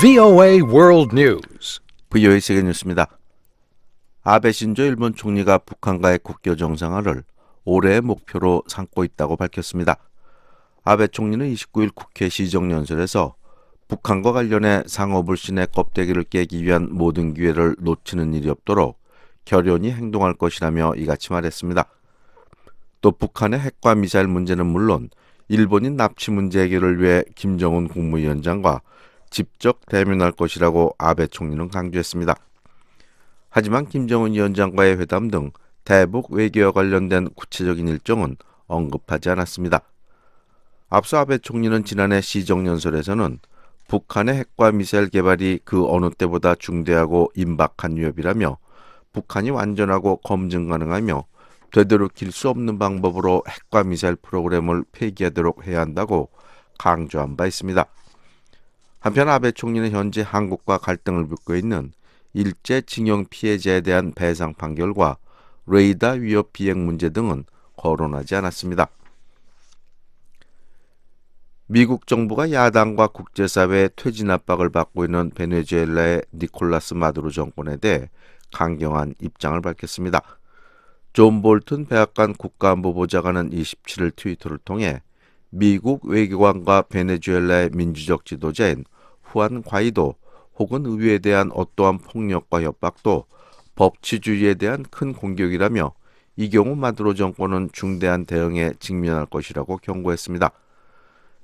VOA World News. VOA 세계 뉴스입니다. 아베 신조 일본 총리가 북한과의 국교 정상화를 올해의 목표로 삼고 있다고 밝혔습니다. 아베 총리는 29일 국회 시정연설에서 북한과 관련해 상호불신의 껍데기를 깨기 위한 모든 기회를 놓치는 일이 없도록 결연히 행동할 것이라며 이같이 말했습니다. 또 북한의 핵과 미사일 문제는 물론 일본인 납치 문제 해결을 위해 김정은 국무위원장과 직접 대면할 것이라고 아베 총리는 강조했습니다. 하지만 김정은 위원장과의 회담 등 대북 외교와 관련된 구체적인 일정은 언급하지 않았습니다. 앞서 아베 총리는 지난해 시정연설에서는 북한의 핵과 미사일 개발이 그 어느 때보다 중대하고 임박한 위협이라며 북한이 완전하고 검증 가능하며 되도록일 수 없는 방법으로 핵과 미사일 프로그램을 폐기하도록 해야 한다고 강조한 바 있습니다. 한편 아베 총리는 현재 한국과 갈등을 빚고 있는 일제 징용 피해자에 대한 배상 판결과 레이더 위협 비행 문제 등은 거론하지 않았습니다. 미국 정부가 야당과 국제사회의 퇴진 압박을 받고 있는 베네수엘라의 니콜라스 마두로 정권에 대해 강경한 입장을 밝혔습니다. 존 볼튼 백악관 국가안보보좌관은 27일 트위터를 통해 미국 외교관과 베네수엘라의 민주적 지도자인 후안 과이도 혹은 의회에 대한 어떠한 폭력과 협박도 법치주의에 대한 큰 공격이라며 이 경우 마두로 정권은 중대한 대응에 직면할 것이라고 경고했습니다.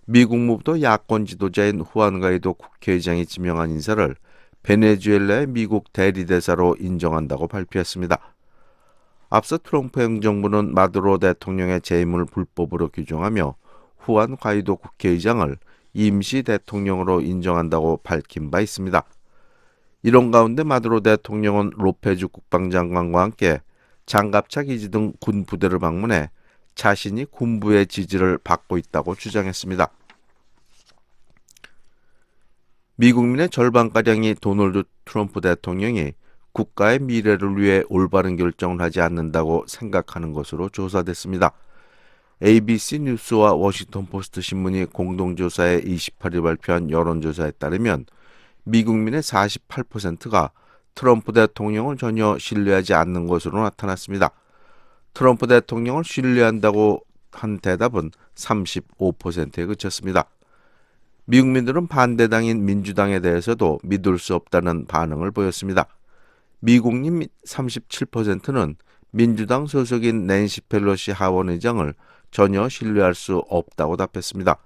미국 무부도 야권 지도자인 후안 과이도 국회의장이 지명한 인사를 베네수엘라의 미국 대리대사로 인정한다고 발표했습니다. 앞서 트럼프 행정부는 마두로 대통령의 재임을 불법으로 규정하며 후안 과이도 국회의장을 임시 대통령으로 인정한다고 밝힌 바 있습니다. 이런 가운데 마두로 대통령은 로페즈 국방장관과 함께 장갑차 기지 등 군 부대를 방문해 자신이 군부의 지지를 받고 있다고 주장했습니다. 미국민의 절반가량이 도널드 트럼프 대통령이 국가의 미래를 위해 올바른 결정을 하지 않는다고 생각하는 것으로 조사됐습니다. ABC 뉴스와 워싱턴 포스트 신문이 공동조사에 28일 발표한 여론조사에 따르면 미국민의 48%가 트럼프 대통령을 전혀 신뢰하지 않는 것으로 나타났습니다. 트럼프 대통령을 신뢰한다고 한 대답은 35%에 그쳤습니다. 미국민들은 반대당인 민주당에 대해서도 믿을 수 없다는 반응을 보였습니다. 미국민 37%는 민주당 소속인 낸시 펠로시 하원의장을 전혀 신뢰할 수 없다고 답했습니다.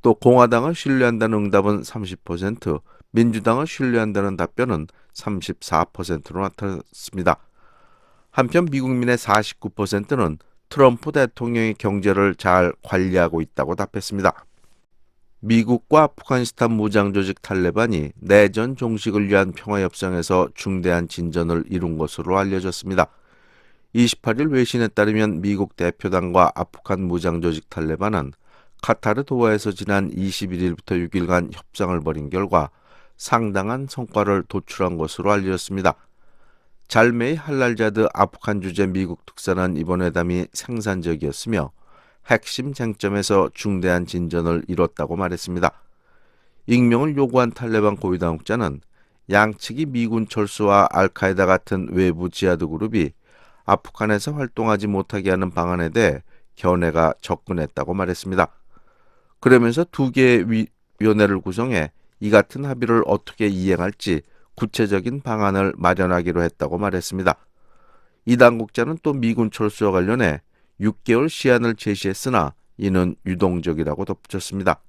또 공화당을 신뢰한다는 응답은 30%, 민주당을 신뢰한다는 답변은 34%로 나타났습니다. 한편 미국민의 49%는 트럼프 대통령이 경제를 잘 관리하고 있다고 답했습니다. 미국과 아프가니스탄 무장조직 탈레반이 내전 종식을 위한 평화협상에서 중대한 진전을 이룬 것으로 알려졌습니다. 28일 외신에 따르면 미국 대표단과 아프간 무장조직 탈레반은 카타르 도하에서 지난 21일부터 6일간 협상을 벌인 결과 상당한 성과를 도출한 것으로 알려졌습니다. 잘메이 할랄자드 아프간 주재 미국 특사는 이번 회담이 생산적이었으며 핵심 쟁점에서 중대한 진전을 이뤘다고 말했습니다. 익명을 요구한 탈레반 고위 당국자는 양측이 미군 철수와 알카에다 같은 외부 지하드 그룹이 아프간에서 활동하지 못하게 하는 방안에 대해 견해가 접근했다고 말했습니다. 그러면서 두 개의 위원회를 구성해 이 같은 합의를 어떻게 이행할지 구체적인 방안을 마련하기로 했다고 말했습니다. 이 당국자는 또 미군 철수와 관련해 6개월 시한을 제시했으나 이는 유동적이라고 덧붙였습니다.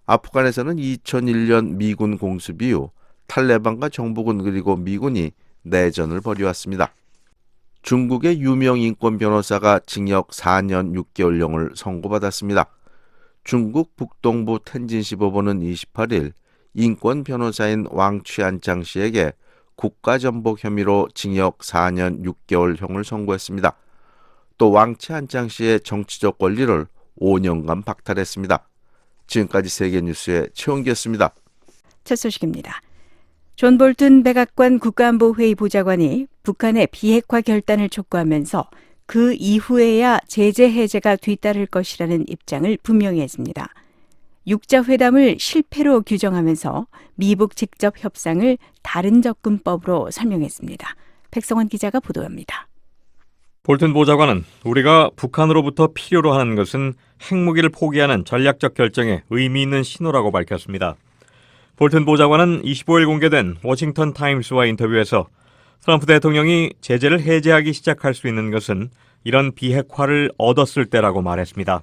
아프간에서는 2001년 미군 공습 이후 탈레반과 정부군 그리고 미군이 내전을 벌여왔습니다. 중국의 유명 인권 변호사가 징역 4년 6개월형을 선고받았습니다. 중국 북동부 텐진시 법원은 28일 인권 변호사인 왕취안창 씨에게 국가전복 혐의로 징역 4년 6개월형을 선고했습니다. 또 왕취안창 씨의 정치적 권리를 5년간 박탈했습니다. 지금까지 세계뉴스의 최원기였습니다. 첫 소식입니다. 존 볼튼 백악관 국가안보회의 보좌관이 북한의 비핵화 결단을 촉구하면서 그 이후에야 제재 해제가 뒤따를 것이라는 입장을 분명히 했습니다. 육자회담을 실패로 규정하면서 미북 직접 협상을 다른 접근법으로 설명했습니다. 백성원 기자가 보도합니다. 볼튼 보좌관은 우리가 북한으로부터 필요로 하는 것은 핵무기를 포기하는 전략적 결정에 의미 있는 신호라고 밝혔습니다. 볼튼 보좌관은 25일 공개된 워싱턴 타임스와 인터뷰에서 트럼프 대통령이 제재를 해제하기 시작할 수 있는 것은 이런 비핵화를 얻었을 때라고 말했습니다.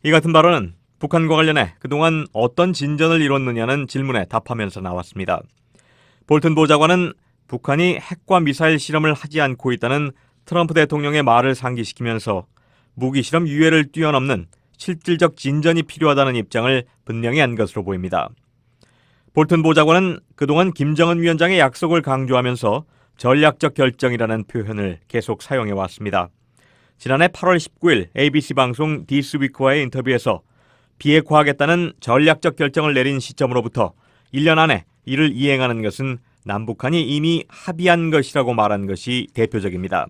이 같은 발언은 북한과 관련해 그동안 어떤 진전을 이뤘느냐는 질문에 답하면서 나왔습니다. 볼튼 보좌관은 북한이 핵과 미사일 실험을 하지 않고 있다는 트럼프 대통령의 말을 상기시키면서 무기 실험 유예를 뛰어넘는 실질적 진전이 필요하다는 입장을 분명히 한 것으로 보입니다. 볼튼 보좌관은 그동안 김정은 위원장의 약속을 강조하면서 전략적 결정이라는 표현을 계속 사용해왔습니다. 지난해 8월 19일 ABC 방송 디스위크와의 인터뷰에서 비핵화하겠다는 전략적 결정을 내린 시점으로부터 1년 안에 이를 이행하는 것은 남북한이 이미 합의한 것이라고 말한 것이 대표적입니다.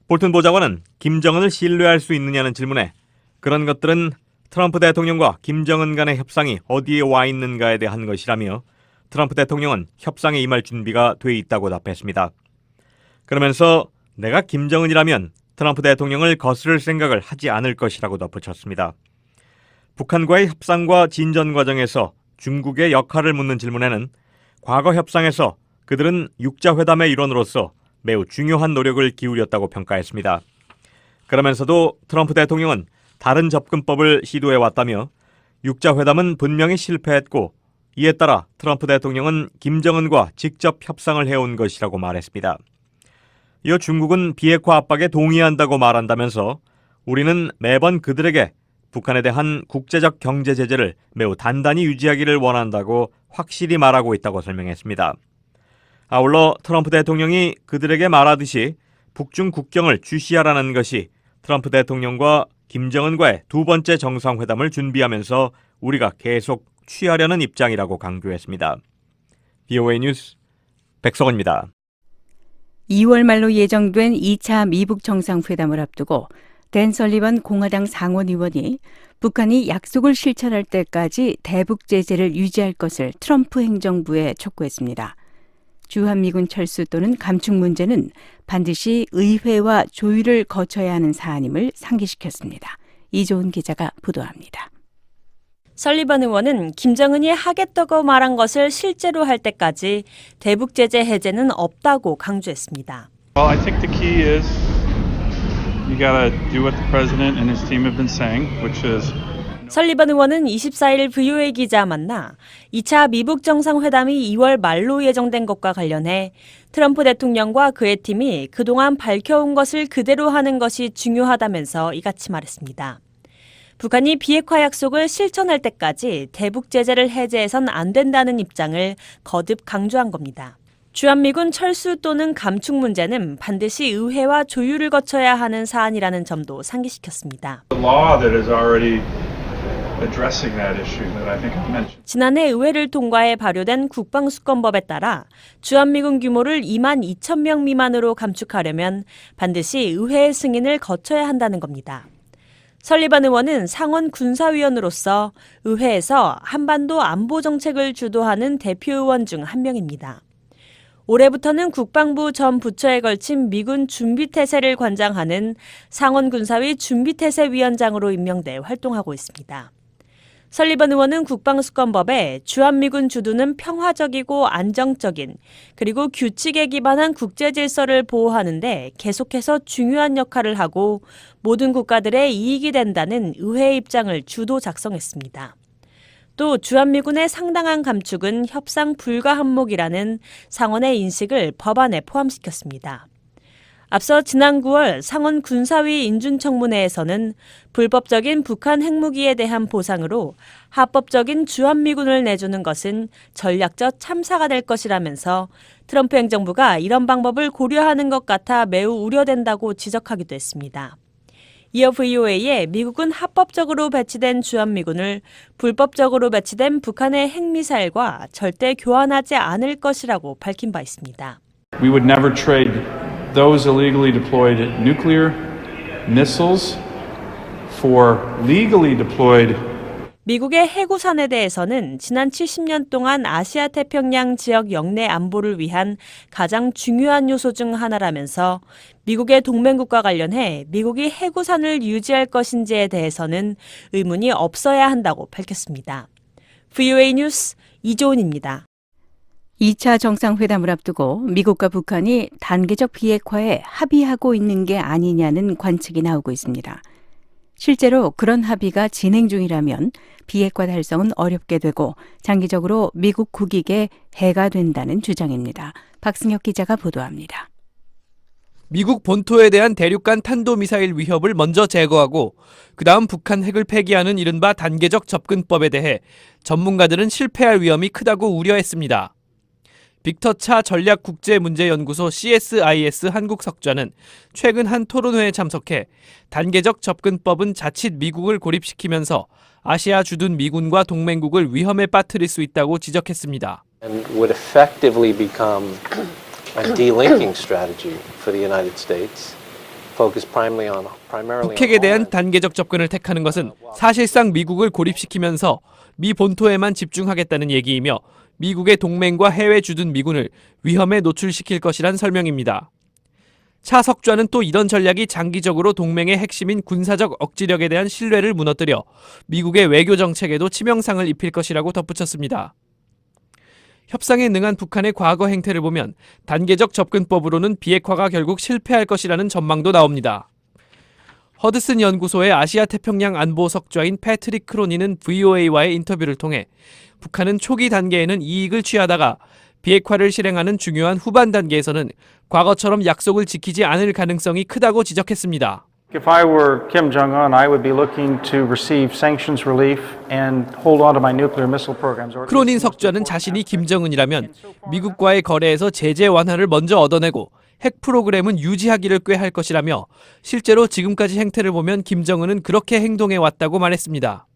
볼튼 보좌관은 김정은을 신뢰할 수 있느냐는 질문에 그런 것들은 트럼프 대통령과 김정은 간의 협상이 어디에 와 있는가에 대한 것이라며 트럼프 대통령은 협상에 임할 준비가 돼 있다고 답했습니다. 그러면서 내가 김정은이라면 트럼프 대통령을 거스를 생각을 하지 않을 것이라고 덧붙였습니다. 북한과의 협상과 진전 과정에서 중국의 역할을 묻는 질문에는 과거 협상에서 그들은 육자회담의 일원으로서 매우 중요한 노력을 기울였다고 평가했습니다. 그러면서도 트럼프 대통령은 다른 접근법을 시도해왔다며 육자회담은 분명히 실패했고 이에 따라 트럼프 대통령은 김정은과 직접 협상을 해온 것이라고 말했습니다. 이어 중국은 비핵화 압박에 동의한다고 말한다면서 우리는 매번 그들에게 북한에 대한 국제적 경제 제재를 매우 단단히 유지하기를 원한다고 확실히 말하고 있다고 설명했습니다. 아울러 트럼프 대통령이 그들에게 말하듯이 북중 국경을 주시하라는 것이 트럼프 대통령과 김정은과의 두 번째 정상회담을 준비하면서 우리가 계속 취하려는 입장이라고 강조했습니다. VOA 뉴스 백성원입니다. 2월 말로 예정된 2차 미북 정상회담을 앞두고 댄 설리번 공화당 상원의원이 북한이 약속을 실천할 때까지 대북 제재를 유지할 것을 트럼프 행정부에 촉구했습니다. 주한미군 철수 또는 감축 문제는 반드시 의회와 조율을 거쳐야 하는 사안임을 상기시켰습니다. 이조은 기자가 보도합니다. 설리번 의원은 김정은이 하겠다고 말한 것을 실제로 할 때까지 대북 제재 해제는 없다고 강조했습니다. Well, I think the key is you gotta do what the president and his team have been saying, which is 설리번 의원은 24일 VOA 기자 만나 2차 미북 정상회담이 2월 말로 예정된 것과 관련해 트럼프 대통령과 그의 팀이 그동안 밝혀온 것을 그대로 하는 것이 중요하다면서 이같이 말했습니다. 북한이 비핵화 약속을 실천할 때까지 대북 제재를 해제해선 안 된다는 입장을 거듭 강조한 겁니다. 주한미군 철수 또는 감축 문제는 반드시 의회와 조율을 거쳐야 하는 사안이라는 점도 상기시켰습니다. 지난해 의회를 통과해 발효된 국방수권법에 따라 주한미군 규모를 2만 2천 명 미만으로 감축하려면 반드시 의회의 승인을 거쳐야 한다는 겁니다. 설리번 의원은 상원 군사위원으로서 의회에서 한반도 안보 정책을 주도하는 대표 의원 중 한 명입니다. 올해부터는 국방부 전 부처에 걸친 미군 준비태세를 관장하는 상원군사위 준비태세위원장으로 임명돼 활동하고 있습니다. 설리번 의원은 국방수권법에 주한미군 주둔은 평화적이고 안정적인 그리고 규칙에 기반한 국제질서를 보호하는 데 계속해서 중요한 역할을 하고 모든 국가들의 이익이 된다는 의회의 입장을 주도 작성했습니다. 또 주한미군의 상당한 감축은 협상 불가 항목이라는 상원의 인식을 법안에 포함시켰습니다. 앞서 지난 9월 상원 군사위 인준청문회에서는 불법적인 북한 핵무기에 대한 보상으로 합법적인 주한미군을 내주는 것은 전략적 참사가 될 것이라면서 트럼프 행정부가 이런 방법을 고려하는 것 같아 매우 우려된다고 지적하기도 했습니다. 이어 VOA에 미국은 합법적으로 배치된 주한미군을 불법적으로 배치된 북한의 핵미사일과 절대 교환하지 않을 것이라고 밝힌 바 있습니다. we would never trade those illegally deployed nuclear missiles for legally deployed 미국의 해구산에 대해서는 지난 70년 동안 아시아 태평양 지역 영내 안보를 위한 가장 중요한 요소 중 하나라면서 미국의 동맹국과 관련해 미국이 해구산을 유지할 것인지에 대해서는 의문이 없어야 한다고 밝혔습니다. VOA 뉴스 이조은입니다. 2차 정상회담을 앞두고 미국과 북한이 단계적 비핵화에 합의하고 있는 게 아니냐는 관측이 나오고 있습니다. 실제로 그런 합의가 진행 중이라면 비핵화 달성은 어렵게 되고 장기적으로 미국 국익에 해가 된다는 주장입니다. 박승혁 기자가 보도합니다. 미국 본토에 대한 대륙간 탄도미사일 위협을 먼저 제거하고 그다음 북한 핵을 폐기하는 이른바 단계적 접근법에 대해 전문가들은 실패할 위험이 크다고 우려했습니다. 빅터 차 전략국제문제연구소 CSIS 한국 석좌는 최근 한 토론회에 참석해 단계적 접근법은 자칫 미국을 고립시키면서 아시아 주둔 미군과 동맹국을 위험에 빠뜨릴 수 있다고 지적했습니다. And would effectively become a delinking strategy for the United States. 북핵에 대한 단계적 접근을 택하는 것은 사실상 미국을 고립시키면서 미 본토에만 집중하겠다는 얘기이며 미국의 동맹과 해외 주둔 미군을 위험에 노출시킬 것이란 설명입니다. 차 석좌는 또 이런 전략이 장기적으로 동맹의 핵심인 군사적 억지력에 대한 신뢰를 무너뜨려 미국의 외교 정책에도 치명상을 입힐 것이라고 덧붙였습니다. 협상에 능한 북한의 과거 행태를 보면 단계적 접근법으로는 비핵화가 결국 실패할 것이라는 전망도 나옵니다. 허드슨 연구소의 아시아 태평양 안보 석좌인 패트릭 크로니는 VOA와의 인터뷰를 통해 북한은 초기 단계에는 이익을 취하다가 비핵화를 실행하는 중요한 후반 단계에서는 과거처럼 약속을 지키지 않을 가능성이 크다고 지적했습니다. If I were Kim Jong-un, I would be looking to receive sanctions relief and hold on to my nuclear missile programs. 크로닌 석좌는 자신이 김정은이라면 미국과의 거래에서 제재 완화를 먼저 얻어내고 핵 프로그램은 유지하기를 꾀할 것이라며 실제로 지금까지 행태를 보면 김정은은 그렇게 행동해 왔다고 말했습니다.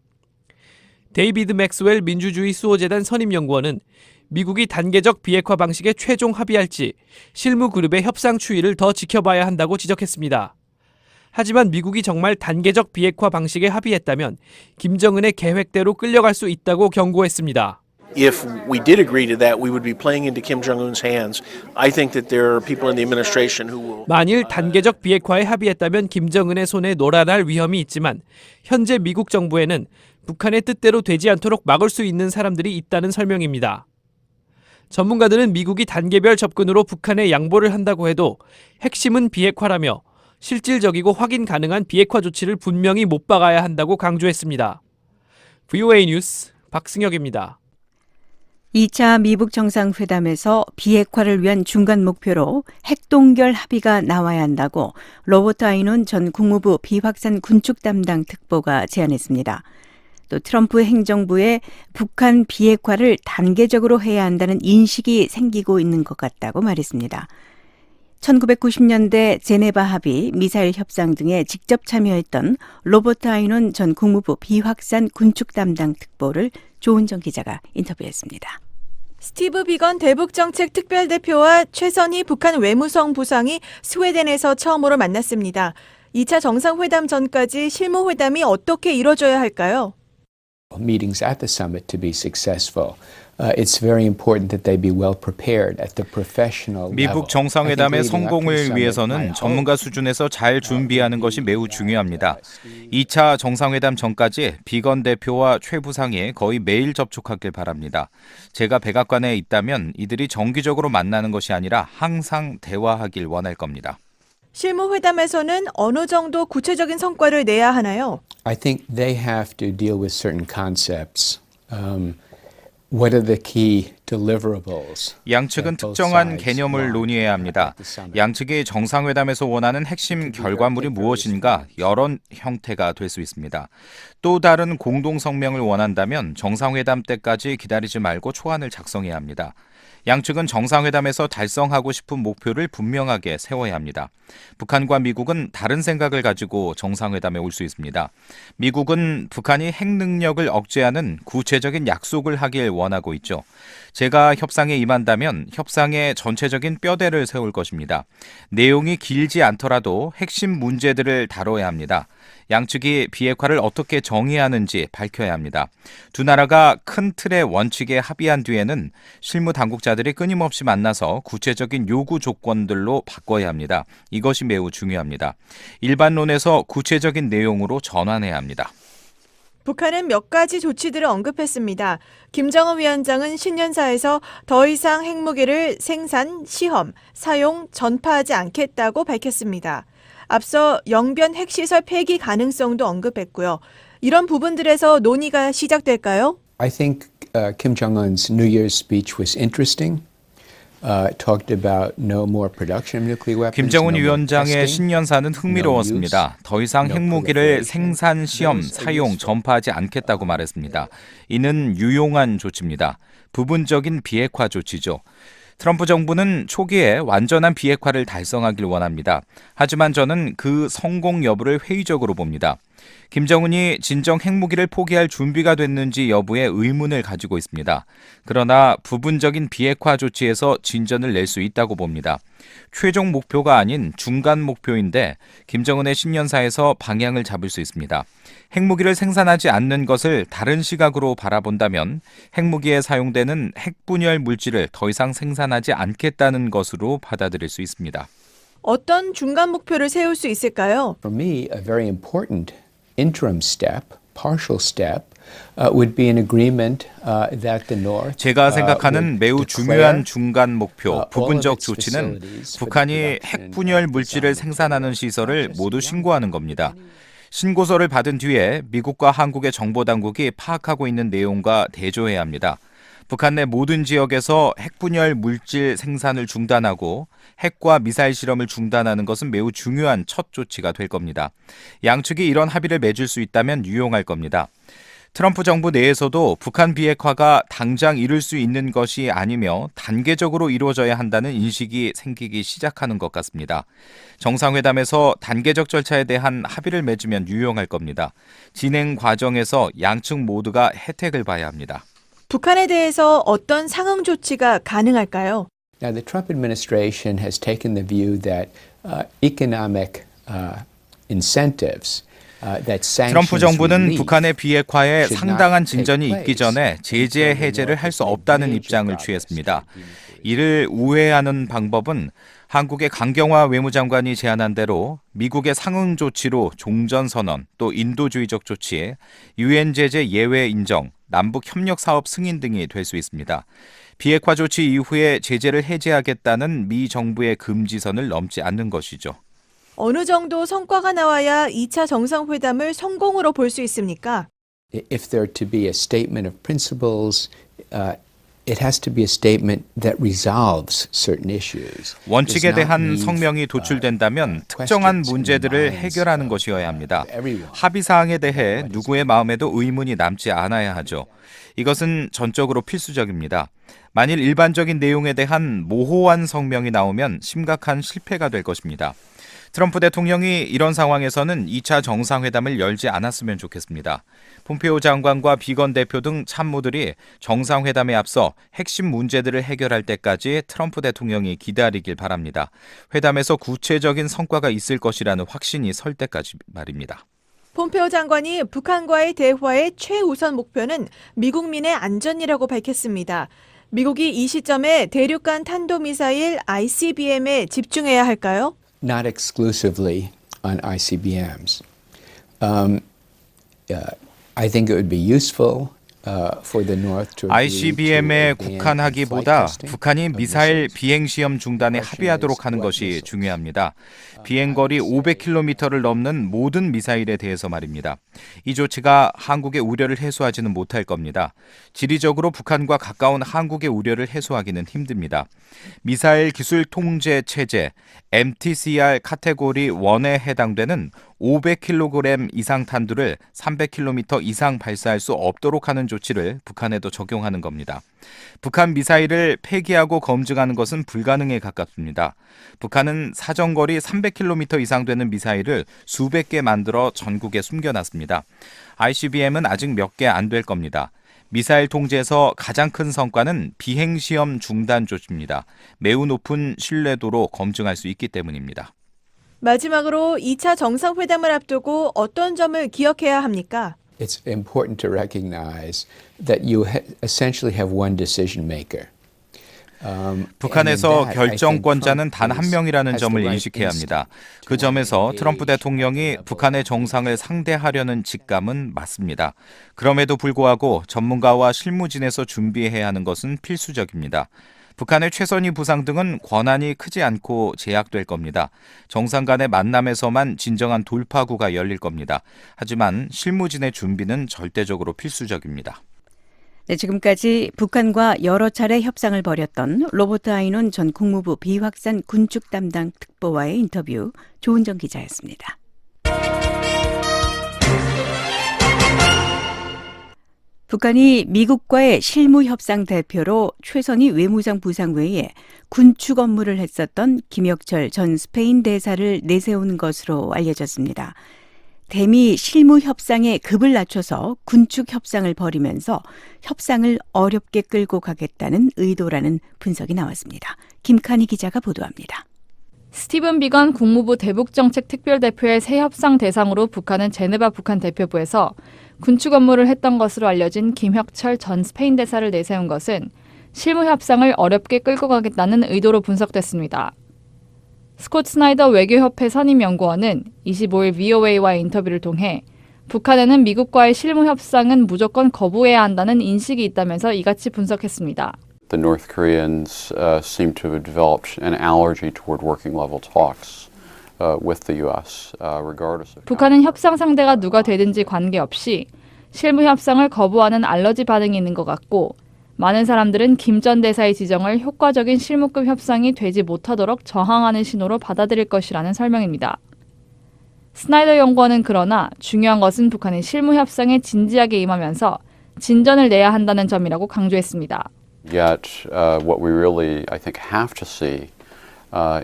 데이비드 맥스웰 민주주의 수호재단 선임연구원은 미국이 단계적 비핵화 방식에 최종 합의할지 실무 그룹의 협상 추이를 더 지켜봐야 한다고 지적했습니다. 하지만 미국이 정말 단계적 비핵화 방식에 합의했다면 김정은의 계획대로 끌려갈 수 있다고 경고했습니다. If we did agree to that, we would be playing into Kim Jong-un's hands. I think that there are people in the administration who will. 만일 단계적 비핵화에 합의했다면 김정은의 손에 놀아날 위험이 있지만 현재 미국 정부에는 북한의 뜻대로 되지 않도록 막을 수 있는 사람들이 있다는 설명입니다. 전문가들은 미국이 단계별 접근으로 북한에 양보를 한다고 해도 핵심은 비핵화라며 실질적이고 확인 가능한 비핵화 조치를 분명히 못 박아야 한다고 강조했습니다. VOA 뉴스 박승혁입니다. 2차 미북 정상회담에서 비핵화를 위한 중간 목표로 핵동결 합의가 나와야 한다고 로버트 아이논 전 국무부 비확산 군축 담당 특보가 제안했습니다. 또 트럼프 행정부의 북한 비핵화를 단계적으로 해야 한다는 인식이 생기고 있는 것 같다고 말했습니다. 1990년대 제네바 합의, 미사일 협상 등에 직접 참여했던 로버트 아이논 전 국무부 비확산 군축 담당 특보를 조은정 기자가 인터뷰했습니다. 스티브 비건 대북정책 특별대표와 최선희 북한 외무성 부상이 스웨덴에서 처음으로 만났습니다. 2차 정상회담 전까지 실무회담이 어떻게 이뤄져야 할까요? Meetings at the summit to be successful. It's very important that they be well prepared at the professional level. 미북 정상회담의 성공을 위해서는 전문가 수준에서 잘 준비하는 것이 매우 중요합니다. 2차 정상회담 전까지 비건 대표와 최 부상이 거의 매일 접촉하길 바랍니다. 제가 백악관에 있다면 이들이 정기적으로 만나는 것이 아니라 항상 대화하길 원할 겁니다. 실무회담에서는 어느 정도 구체적인 성과를 내야 하나요? I think they have to deal with certain concepts. What are the key deliverables? 양측은 특정한 개념을 논의해야 합니다. 양측이 정상회담에서 원하는 핵심 결과물이 무엇인가 여러 형태가 될 수 있습니다. 또 다른 공동성명을 원한다면 정상회담 때까지 기다리지 말고 초안을 작성해야 합니다. 양측은 정상회담에서 달성하고 싶은 목표를 분명하게 세워야 합니다. 북한과 미국은 다른 생각을 가지고 정상회담에 올 수 있습니다. 미국은 북한이 핵 능력을 억제하는 구체적인 약속을 하길 원하고 있죠. 제가 협상에 임한다면 협상의 전체적인 뼈대를 세울 것입니다. 내용이 길지 않더라도 핵심 문제들을 다뤄야 합니다. 양측이 비핵화를 어떻게 정의하는지 밝혀야 합니다. 두 나라가 큰 틀의 원칙에 합의한 뒤에는 실무 당국자들이 끊임없이 만나서 구체적인 요구 조건들로 바꿔야 합니다. 이것이 매우 중요합니다. 일반론에서 구체적인 내용으로 전환해야 합니다. 북한은 몇 가지 조치들을 언급했습니다. 김정은 위원장은 신년사에서 더 이상 핵무기를 생산, 시험, 사용, 전파하지 않겠다고 밝혔습니다. 앞서 영변 핵시설 폐기 가능성도 언급했고요. 이런 부분들에서 논의가 시작될까요? I think Kim Jong-un's New Year's speech was interesting. Talked about no more production of nuclear weapons. 김정은 no more 위원장의 testing, 신년사는 흥미로웠습니다. 더 이상 no 핵무기를 proliferation. 생산, 시험, 사용, 전파하지 않겠다고 말했습니다. 이는 유용한 조치입니다. 부분적인 비핵화 조치죠. 트럼프 정부는 초기에 완전한 비핵화를 달성하길 원합니다. 하지만 저는 그 성공 여부를 회의적으로 봅니다. 김정은이 진정 핵무기를 포기할 준비가 됐는지 여부에 의문을 가지고 있습니다. 그러나 부분적인 비핵화 조치에서 진전을 낼 수 있다고 봅니다. 최종 목표가 아닌 중간 목표인데 김정은의 신년사에서 방향을 잡을 수 있습니다. 핵무기를 생산하지 않는 것을 다른 시각으로 바라본다면 핵무기에 사용되는 핵분열 물질을 더 이상 생산하지 않겠다는 것으로 받아들일 수 있습니다. 어떤 중간 목표를 세울 수 있을까요? For me, a very important interim step, partial step, would be an agreement that the North. 제가 생각하는 would 매우 declare, 중요한 중간 목표, all of 부분적 its 조치는 facilities for 북한이 the production 핵분열 of 물질을 design 생산하는 시설을 모두 신고하는 겁니다. 신고서를 받은 뒤에 미국과 한국의 정보당국이 파악하고 있는 내용과 대조해야 합니다. 북한 내 모든 지역에서 핵분열 물질 생산을 중단하고 핵과 미사일 실험을 중단하는 것은 매우 중요한 첫 조치가 될 겁니다. 양측이 이런 합의를 맺을 수 있다면 유용할 겁니다. 트럼프 정부 내에서도 북한 비핵화가 당장 이룰 수 있는 것이 아니며 단계적으로 이루어져야 한다는 인식이 생기기 시작하는 것 같습니다. 정상회담에서 단계적 절차에 대한 합의를 맺으면 유용할 겁니다. 진행 과정에서 양측 모두가 혜택을 봐야 합니다. 북한에 대해서 어떤 상응 조치가 가능할까요? Now, the Trump administration has taken the view that economic incentives. 트럼프 정부는 북한의 비핵화에 상당한 진전이 있기 전에 제재 해제를 할 수 없다는 입장을 취했습니다. 이를 우회하는 방법은 한국의 강경화 외무장관이 제안한 대로 미국의 상응 조치로 종전선언, 또 인도주의적 조치, 유엔 제재 예외 인정, 남북 협력 사업 승인 등이 될 수 있습니다. 비핵화 조치 이후에 제재를 해제하겠다는 미 정부의 금지선을 넘지 않는 것이죠. 어느 정도 성과가 나와야 2차 정상회담을 성공으로 볼 수 있습니까? If there to be a statement of principles, it has to be a statement that resolves certain issues. 원칙에 대한 성명이 도출된다면 특정한 문제들을 해결하는 것이어야 합니다. 합의 사항에 대해 누구의 마음에도 의문이 남지 않아야 하죠. 이것은 전적으로 필수적입니다. 만일 일반적인 내용에 대한 모호한 성명이 나오면 심각한 실패가 될 것입니다. 트럼프 대통령이 이런 상황에서는 2차 정상회담을 열지 않았으면 좋겠습니다. 폼페오 장관과 비건 대표 등 참모들이 정상회담에 앞서 핵심 문제들을 해결할 때까지 트럼프 대통령이 기다리길 바랍니다. 회담에서 구체적인 성과가 있을 것이라는 확신이 설 때까지 말입니다. 폼페오 장관이 북한과의 대화의 최우선 목표는 미국민의 안전이라고 밝혔습니다. 미국이 이 시점에 대륙간 탄도미사일 ICBM에 집중해야 할까요? Not exclusively on ICBMs. I think it would be useful for the North to ICBM에 국한하기보다 북한이 미사일 비행시험 중단에 합의하도록 하는 것이 중요합니다. 비행거리 500km를 넘는 모든 미사일에 대해서 말입니다. 이 조치가 한국의 우려를 해소하지는 못할 겁니다. 지리적으로 북한과 가까운 한국의 우려를 해소하기는 힘듭니다. 미사일 기술 통제 체제 MTCR 카테고리 1에 해당되는 500kg 이상 탄두를 300km 이상 발사할 수 없도록 하는 조치를 북한에도 적용하는 겁니다. 북한 미사일을 폐기하고 검증하는 것은 불가능에 가깝습니다. 북한은 사정거리 300km 이상 되는 미사일을 수백 개 만들어 전국에 숨겨놨습니다. ICBM은 아직 몇 개 안 될 겁니다. 미사일 통제에서 가장 큰 성과는 비행시험 중단 조치입니다. 매우 높은 신뢰도로 검증할 수 있기 때문입니다. 마지막으로 2차 정상회담을 앞두고 어떤 점을 기억해야 합니까? It's important to recognize that you essentially have one decision maker. 북한에서 결정권자는 단 한 명이라는 점을 인식해야 합니다. 그 점에서 트럼프 대통령이 북한의 정상을 상대하려는 직감은 맞습니다. 그럼에도 불구하고 전문가와 실무진에서 준비해야 하는 것은 필수적입니다. 북한의 최선희 부상 등은 권한이 크지 않고 제약될 겁니다. 정상 간의 만남에서만 진정한 돌파구가 열릴 겁니다. 하지만 실무진의 준비는 절대적으로 필수적입니다. 네, 지금까지 북한과 여러 차례 협상을 벌였던 로버트 아이논 전 국무부 비확산 군축 담당 특보와의 인터뷰, 조은정 기자였습니다. 북한이 미국과의 실무협상 대표로 최선희 외무성 부상회의에 군축 업무를 했었던 김혁철 전 스페인 대사를 내세운 것으로 알려졌습니다. 대미 실무협상의 급을 낮춰서 군축 협상을 벌이면서 협상을 어렵게 끌고 가겠다는 의도라는 분석이 나왔습니다. 김칸희 기자가 보도합니다. 스티븐 비건 국무부 대북정책 특별대표의 새 협상 대상으로 북한은 제네바 북한 대표부에서 군축 업무를 했던 것으로 알려진 김혁철 전 스페인 대사를 내세운 것은 실무협상을 어렵게 끌고 가겠다는 의도로 분석됐습니다. 스콧 스나이더 외교협회 선임연구원은 25일 VOA와의 인터뷰를 통해 북한에는 미국과의 실무협상은 무조건 거부해야 한다는 인식이 있다면서 이같이 분석했습니다. The North Koreans seem to have developed an allergy toward working level talks with the U.S. regardless of. 북한은 협상 상대가 누가 되든지 관계없이 실무협상을 거부하는 알러지 반응이 있는 것 같고 많은 사람들은 김 전 대사의 지정을 효과적인 실무급 협상이 되지 못하도록 저항하는 신호로 받아들일 것이라는 설명입니다. 스나이더 연구원은 그러나 중요한 것은 북한이 실무협상에 진지하게 임하면서 진전을 내야 한다는 점이라고 강조했습니다. Yet, what we really, I think, have to see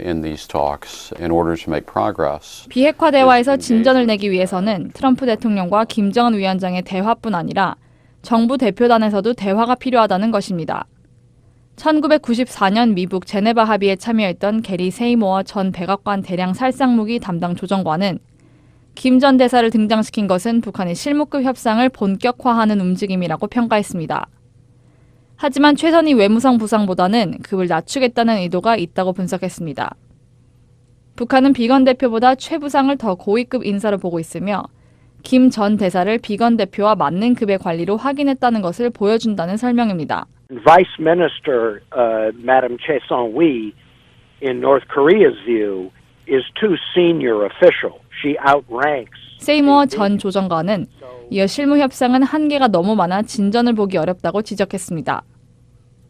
in these talks in order to make progress. 비핵화 대화에서 진전을 내기 위해서는 트럼프 대통령과 김정은 위원장의 대화뿐 아니라 정부 대표단에서도 대화가 필요하다는 것입니다. 1994년 미국 제네바 합의에 참여했던 게리 세이모어 전 백악관 대량 살상무기 담당 조정관은 김 전 대사를 등장시킨 것은 북한의 실무급 협상을 본격화하는 움직임이라고 평가했습니다. 하지만 최선희 외무성 부상보다는 급을 낮추겠다는 의도가 있다고 분석했습니다. 북한은 비건 대표보다 최 부상을 더 고위급 인사로 보고 있으며 김 전 대사를 비건 대표와 맞는 급의 관리로 확인했다는 것을 보여준다는 설명입니다. Vice Minister Madam Choi Song-hui, in North Korea's view, is too senior official. She outranks. 세이모어 전 조정관은 이어 실무 협상은 한계가 너무 많아 진전을 보기 어렵다고 지적했습니다.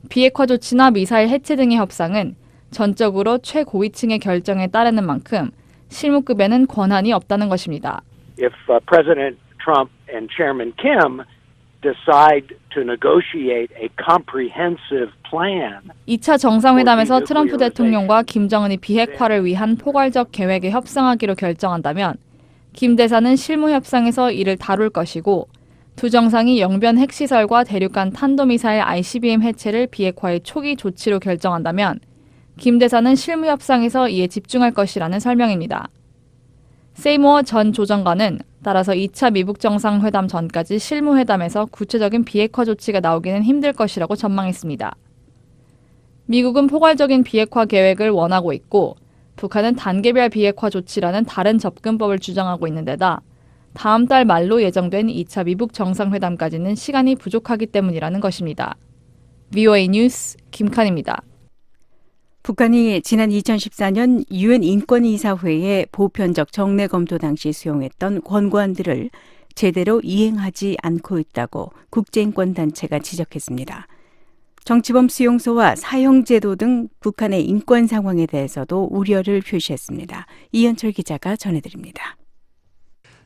비핵화 조치나 미사일 해체 등의 협상은 전적으로 최고위층의 결정에 따르는 만큼 실무급에는 권한이 없다는 것입니다. If President Trump and Chairman Kim decide to negotiate a comprehensive plan. 2차 정상회담에서 트럼프 대통령과 김정은이 비핵화를 위한 포괄적 계획에 협상하기로 결정한다면 김 대사는 실무 협상에서 이를 다룰 것이고 두 정상이 영변 핵시설과 대륙간 탄도미사일 ICBM 해체를 비핵화의 초기 조치로 결정한다면 김 대사는 실무 협상에서 이에 집중할 것이라는 설명입니다. 세이모어 전 조정관은 따라서 2차 미북 정상회담 전까지 실무회담에서 구체적인 비핵화 조치가 나오기는 힘들 것이라고 전망했습니다. 미국은 포괄적인 비핵화 계획을 원하고 있고 북한은 단계별 비핵화 조치라는 다른 접근법을 주장하고 있는 데다 다음 달 말로 예정된 2차 미북 정상회담까지는 시간이 부족하기 때문이라는 것입니다. VOA 뉴스 김칸입니다. 북한이 지난 2014년 유엔 인권이사회의 보편적 정례 검토 당시 수용했던 권고안들을 제대로 이행하지 않고 있다고 국제인권단체가 지적했습니다. 정치범 수용소와 사형제도 등 북한의 인권 상황에 대해서도 우려를 표시했습니다. 이현철 기자가 전해드립니다.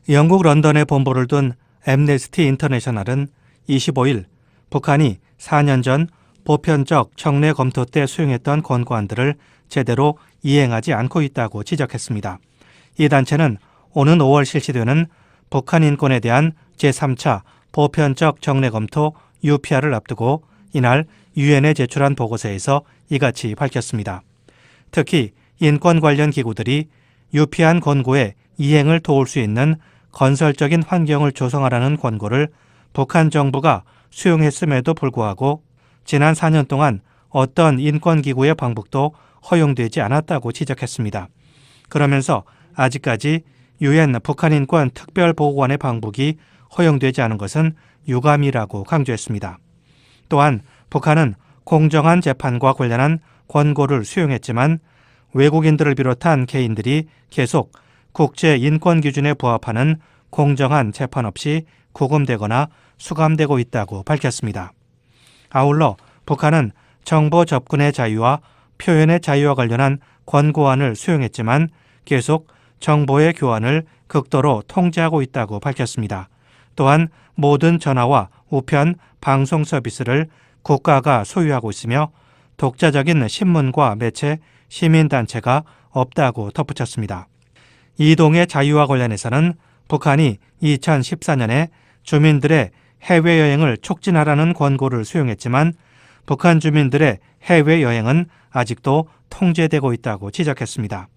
영국 런던에 본부를 둔 앰네스티 인터내셔널은 25일 북한이 4년 전 보편적 정례 검토 때 수용했던 권고안들을 제대로 이행하지 않고 있다고 지적했습니다. 이 단체는 오는 5월 실시되는 북한 인권에 대한 제3차 보편적 정례 검토 UPR을 앞두고 이날 유엔에 제출한 보고서에서 이같이 밝혔습니다. 특히 인권 관련 기구들이 유피안 권고의 이행을 도울 수 있는 건설적인 환경을 조성하라는 권고를 북한 정부가 수용했음에도 불구하고 지난 4년 동안 어떤 인권기구의 방북도 허용되지 않았다고 지적했습니다. 그러면서 아직까지 유엔 북한인권 특별보고관의 방북이 허용되지 않은 것은 유감이라고 강조했습니다. 또한 북한은 공정한 재판과 관련한 권고를 수용했지만 외국인들을 비롯한 개인들이 계속 국제 인권 기준에 부합하는 공정한 재판 없이 구금되거나 수감되고 있다고 밝혔습니다. 아울러 북한은 정보 접근의 자유와 표현의 자유와 관련한 권고안을 수용했지만 계속 정보의 교환을 극도로 통제하고 있다고 밝혔습니다. 또한 모든 전화와 우편, 방송 서비스를 국가가 소유하고 있으며 독자적인 신문과 매체, 시민단체가 없다고 덧붙였습니다. 이동의 자유와 관련해서는 북한이 2014년에 주민들의 해외여행을 촉진하라는 권고를 수용했지만 북한 주민들의 해외여행은 아직도 통제되고 있다고 지적했습니다.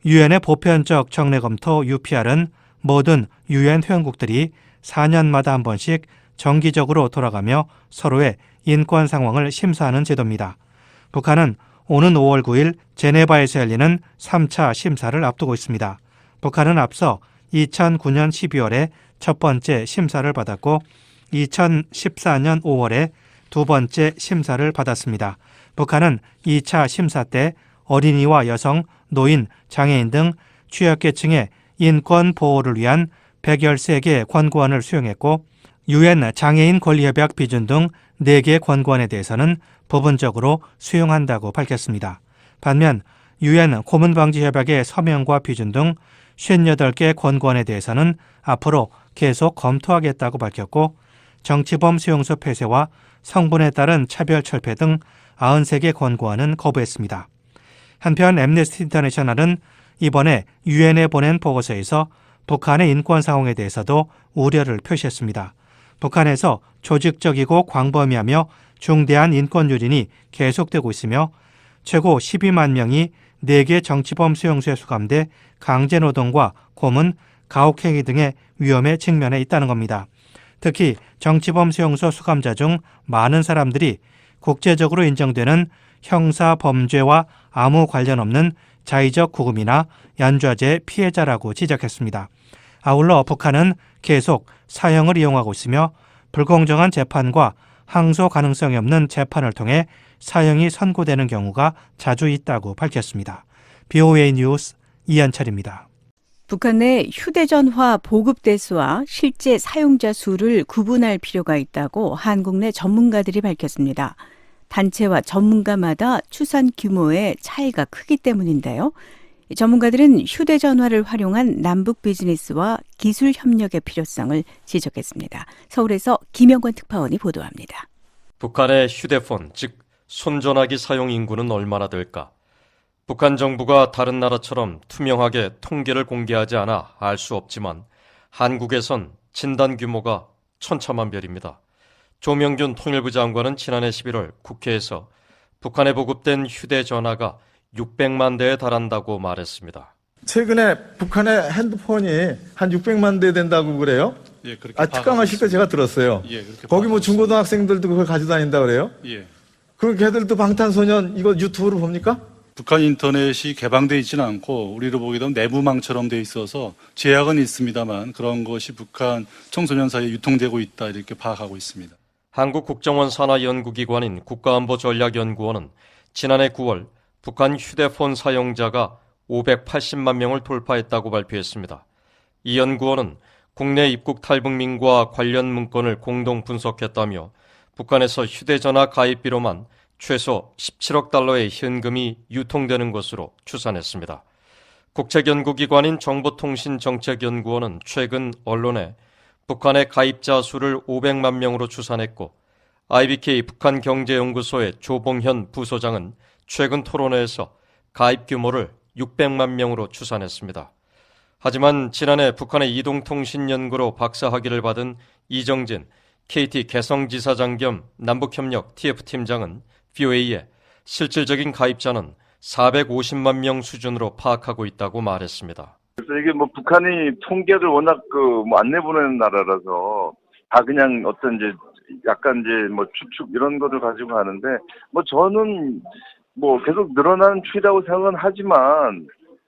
유엔의 보편적 정례검토 UPR은 모든 유엔 회원국들이 4년마다 한 번씩 정기적으로 돌아가며 서로의 인권 상황을 심사하는 제도입니다. 북한은 오는 5월 9일 제네바에서 열리는 3차 심사를 앞두고 있습니다. 북한은 앞서 2009년 12월에 첫 번째 심사를 받았고 2014년 5월에 두 번째 심사를 받았습니다. 북한은 2차 심사 때 어린이와 여성, 노인, 장애인 등 취약계층의 인권 보호를 위한 113개 권고안을 수용했고 유엔 장애인 권리협약 비준 등 4개 권고안에 대해서는 부분적으로 수용한다고 밝혔습니다. 반면 유엔 고문방지협약의 서명과 비준 등 58개 권고안에 대해서는 앞으로 계속 검토하겠다고 밝혔고 정치범 수용소 폐쇄와 성분에 따른 차별 철폐 등 93개 권고안은 거부했습니다. 한편 앰네스티 인터내셔널은 이번에 유엔에 보낸 보고서에서 북한의 인권 상황에 대해서도 우려를 표시했습니다. 북한에서 조직적이고 광범위하며 중대한 인권 유린이 계속되고 있으며 최고 12만 명이 4개 정치범 수용소에 수감돼 강제노동과 고문, 가혹행위 등의 위험에 직면해 있다는 겁니다. 특히 정치범 수용소 수감자 중 많은 사람들이 국제적으로 인정되는 형사 범죄와 아무 관련 없는 자의적 구금이나 연좌제 피해자라고 지적했습니다. 아울러 북한은 계속 사형을 이용하고 있으며 불공정한 재판과 항소 가능성이 없는 재판을 통해 사형이 선고되는 경우가 자주 있다고 밝혔습니다. BOA 뉴스 이한철입니다. 북한 내 휴대전화 보급 대수와 실제 사용자 수를 구분할 필요가 있다고 한국 내 전문가들이 밝혔습니다. 단체와 전문가마다 추산 규모의 차이가 크기 때문인데요. 전문가들은 휴대전화를 활용한 남북 비즈니스와 기술 협력의 필요성을 지적했습니다. 서울에서 김영권 특파원이 보도합니다. 북한의 휴대폰, 즉 손전화기 사용 인구는 얼마나 될까? 북한 정부가 다른 나라처럼 투명하게 통계를 공개하지 않아 알 수 없지만 한국에선 진단 규모가 천차만별입니다. 조명균 통일부 장관은 지난해 11월 국회에서 북한에 보급된 휴대전화가 600만 대에 달한다고 말했습니다. 최근에 북한의 핸드폰이 한 600만 대 된다고 그래요? 예, 그렇게 특강하실 때 제가 들었어요. 예, 그렇게 거기 뭐 중고등학생들도 그걸 가지고 다닌다 그래요? 예. 그럼 걔들도 방탄소년 이거 유튜브로 봅니까? 북한 인터넷이 개방되어 있지는 않고 우리로 보게 되면 내부망처럼 되어 있어서 제약은 있습니다만 그런 것이 북한 청소년 사이에 유통되고 있다 이렇게 파악하고 있습니다. 한국국정원 산하연구기관인 국가안보전략연구원은 지난해 9월 북한 휴대폰 사용자가 580만 명을 돌파했다고 발표했습니다. 이 연구원은 국내 입국 탈북민과 관련 문건을 공동 분석했다며 북한에서 휴대전화 가입비로만 최소 17억 달러의 현금이 유통되는 것으로 추산했습니다. 국책연구기관인 정보통신정책연구원은 최근 언론에 북한의 가입자 수를 500만 명으로 추산했고 IBK 북한경제연구소의 조봉현 부소장은 최근 토론회에서 가입 규모를 600만 명으로 추산했습니다. 하지만 지난해 북한의 이동통신연구로 박사학위를 받은 이정진 KT 개성지사장 겸 남북협력 TF팀장은 VOA에 실질적인 가입자는 450만 명 수준으로 파악하고 있다고 말했습니다. 그래서 이게 뭐 북한이 통계를 워낙 안 내보내는 나라라서 다 그냥 어떤 이제 약간 이제 뭐 추측 이런 것을 가지고 하는데 뭐 저는 뭐 계속 늘어나는 추이라고 생각은 하지만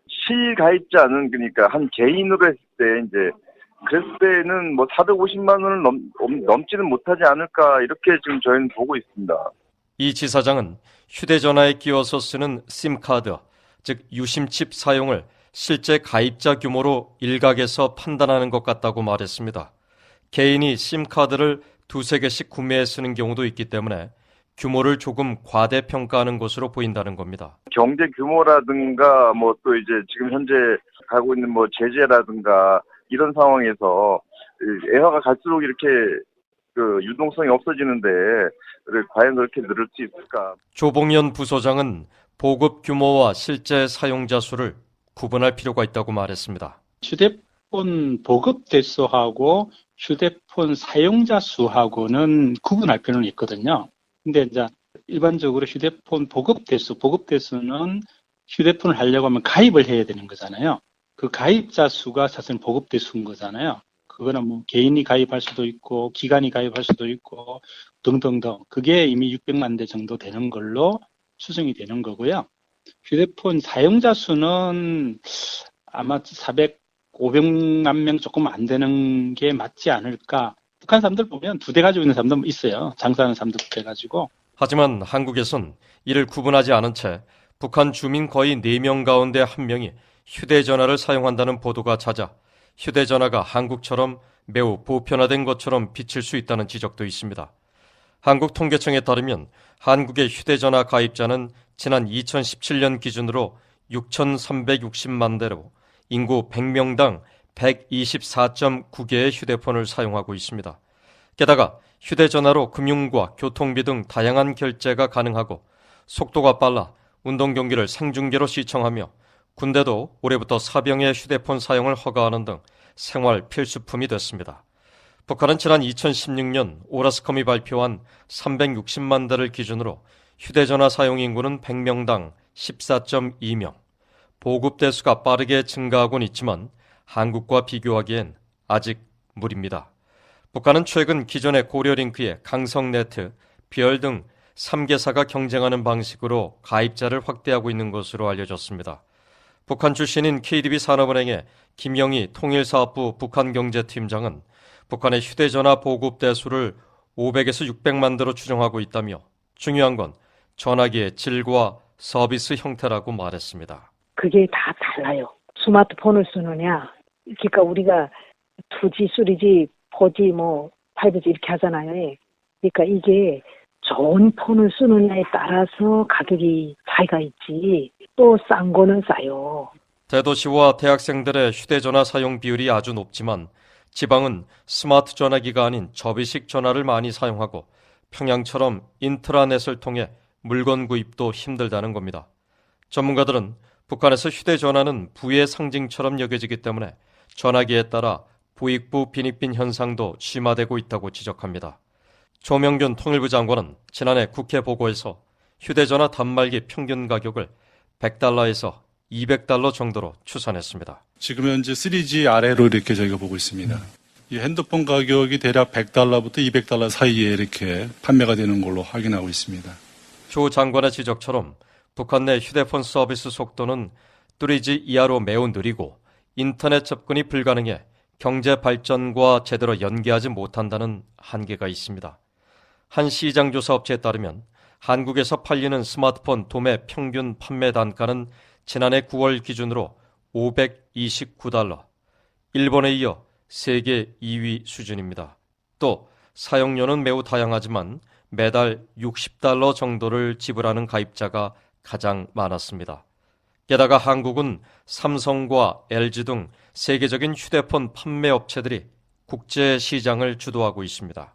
실가입자는 그러니까 한 개인으로 했을 때 이제 그랬을 때는 뭐 450만 원을 넘지는 못하지 않을까 이렇게 지금 저희는 보고 있습니다. 이 지사장은 휴대전화에 끼워서 쓰는 심카드, 즉 유심칩 사용을 실제 가입자 규모로 일각에서 판단하는 것 같다고 말했습니다. 개인이 심카드를 2-3개씩 구매해 쓰는 경우도 있기 때문에 규모를 조금 과대평가하는 것으로 보인다는 겁니다. 경제 규모라든가 뭐 또 이제 지금 현재 가고 있는 뭐 제재라든가 이런 상황에서 애화가 갈수록 이렇게 유동성이 없어지는데 과연 그렇게 늘을 수 있을까? 조봉현 부소장은 보급 규모와 실제 사용자 수를 구분할 필요가 있다고 말했습니다. 휴대폰 보급 대수하고 휴대폰 사용자 수하고는 구분할 필요는 있거든요. 근데 이제 일반적으로 휴대폰 보급 대수는 휴대폰을 하려고 하면 가입을 해야 되는 거잖아요. 그 가입자 수가 사실 보급 대수인 거잖아요. 그거는 뭐 개인이 가입할 수도 있고 기관이 가입할 수도 있고 등등등. 그게 이미 600만 대 정도 되는 걸로 추정이 되는 거고요. 휴대폰 사용자 수는 아마 500만 명 조금 안 되는 게 맞지 않을까. 북한 사람들 보면 2대 가지고 있는 사람도 있어요. 장사하는 사람도 2대 가지고. 하지만 한국에선 이를 구분하지 않은 채 북한 주민 거의 4명 가운데 1명이 휴대전화를 사용한다는 보도가 잦아 휴대전화가 한국처럼 매우 보편화된 것처럼 비칠 수 있다는 지적도 있습니다. 한국통계청에 따르면 한국의 휴대전화 가입자는 지난 2017년 기준으로 6,360만 대로 인구 100명당 124.9개의 휴대폰을 사용하고 있습니다. 게다가 휴대전화로 금융과 교통비 등 다양한 결제가 가능하고 속도가 빨라 운동 경기를 생중계로 시청하며 군대도 올해부터 사병의 휴대폰 사용을 허가하는 등 생활 필수품이 됐습니다. 북한은 지난 2016년 오라스컴이 발표한 360만 대를 기준으로 휴대전화 사용 인구는 100명당 14.2명. 보급 대수가 빠르게 증가하곤 있지만 한국과 비교하기엔 아직 무리입니다. 북한은 최근 기존의 고려링크의 강성네트, 비얼 등 3개사가 경쟁하는 방식으로 가입자를 확대하고 있는 것으로 알려졌습니다. 북한 출신인 KDB 산업은행의 김영희 통일사업부 북한경제팀장은 북한의 휴대전화 보급 대수를 500에서 600만 대로 추정하고 있다며 중요한 건 전화기의 질과 서비스 형태라고 말했습니다. 그게 다 달라요. 스마트폰을 쓰느냐, 그러니까 우리가 2G, 3G, 4G, 5G 이렇게 하잖아요. 그러니까 이게 좋은 폰을 쓰느냐에 따라서 가격이 차이가 있지. 또 싼 거는 싸요. 대도시와 대학생들의 휴대전화 사용 비율이 아주 높지만 지방은 스마트 전화기가 아닌 접이식 전화를 많이 사용하고 평양처럼 인트라넷을 통해 물건 구입도 힘들다는 겁니다. 전문가들은 북한에서 휴대전화는 부의 상징처럼 여겨지기 때문에 전화기에 따라 부익부 빈익빈 현상도 심화되고 있다고 지적합니다. 조명균 통일부 장관은 지난해 국회 보고에서 휴대전화 단말기 평균 가격을 $100에서 $200 정도로 추산했습니다. 지금 현재 3G 아래로 이렇게 저희가 보고 있습니다. 이 핸드폰 가격이 대략 $100부터 $200 사이에 이렇게 판매가 되는 걸로 확인하고 있습니다. 조 장관의 지적처럼 북한 내 휴대폰 서비스 속도는 3G 이하로 매우 느리고 인터넷 접근이 불가능해 경제 발전과 제대로 연계하지 못한다는 한계가 있습니다. 한 시장조사 업체에 따르면 한국에서 팔리는 스마트폰 도매 평균 판매 단가는 지난해 9월 기준으로 $529, 일본에 이어 세계 2위 수준입니다. 또 사용료는 매우 다양하지만 매달 $60 정도를 지불하는 가입자가 가장 많았습니다. 게다가 한국은 삼성과 LG 등 세계적인 휴대폰 판매 업체들이 국제 시장을 주도하고 있습니다.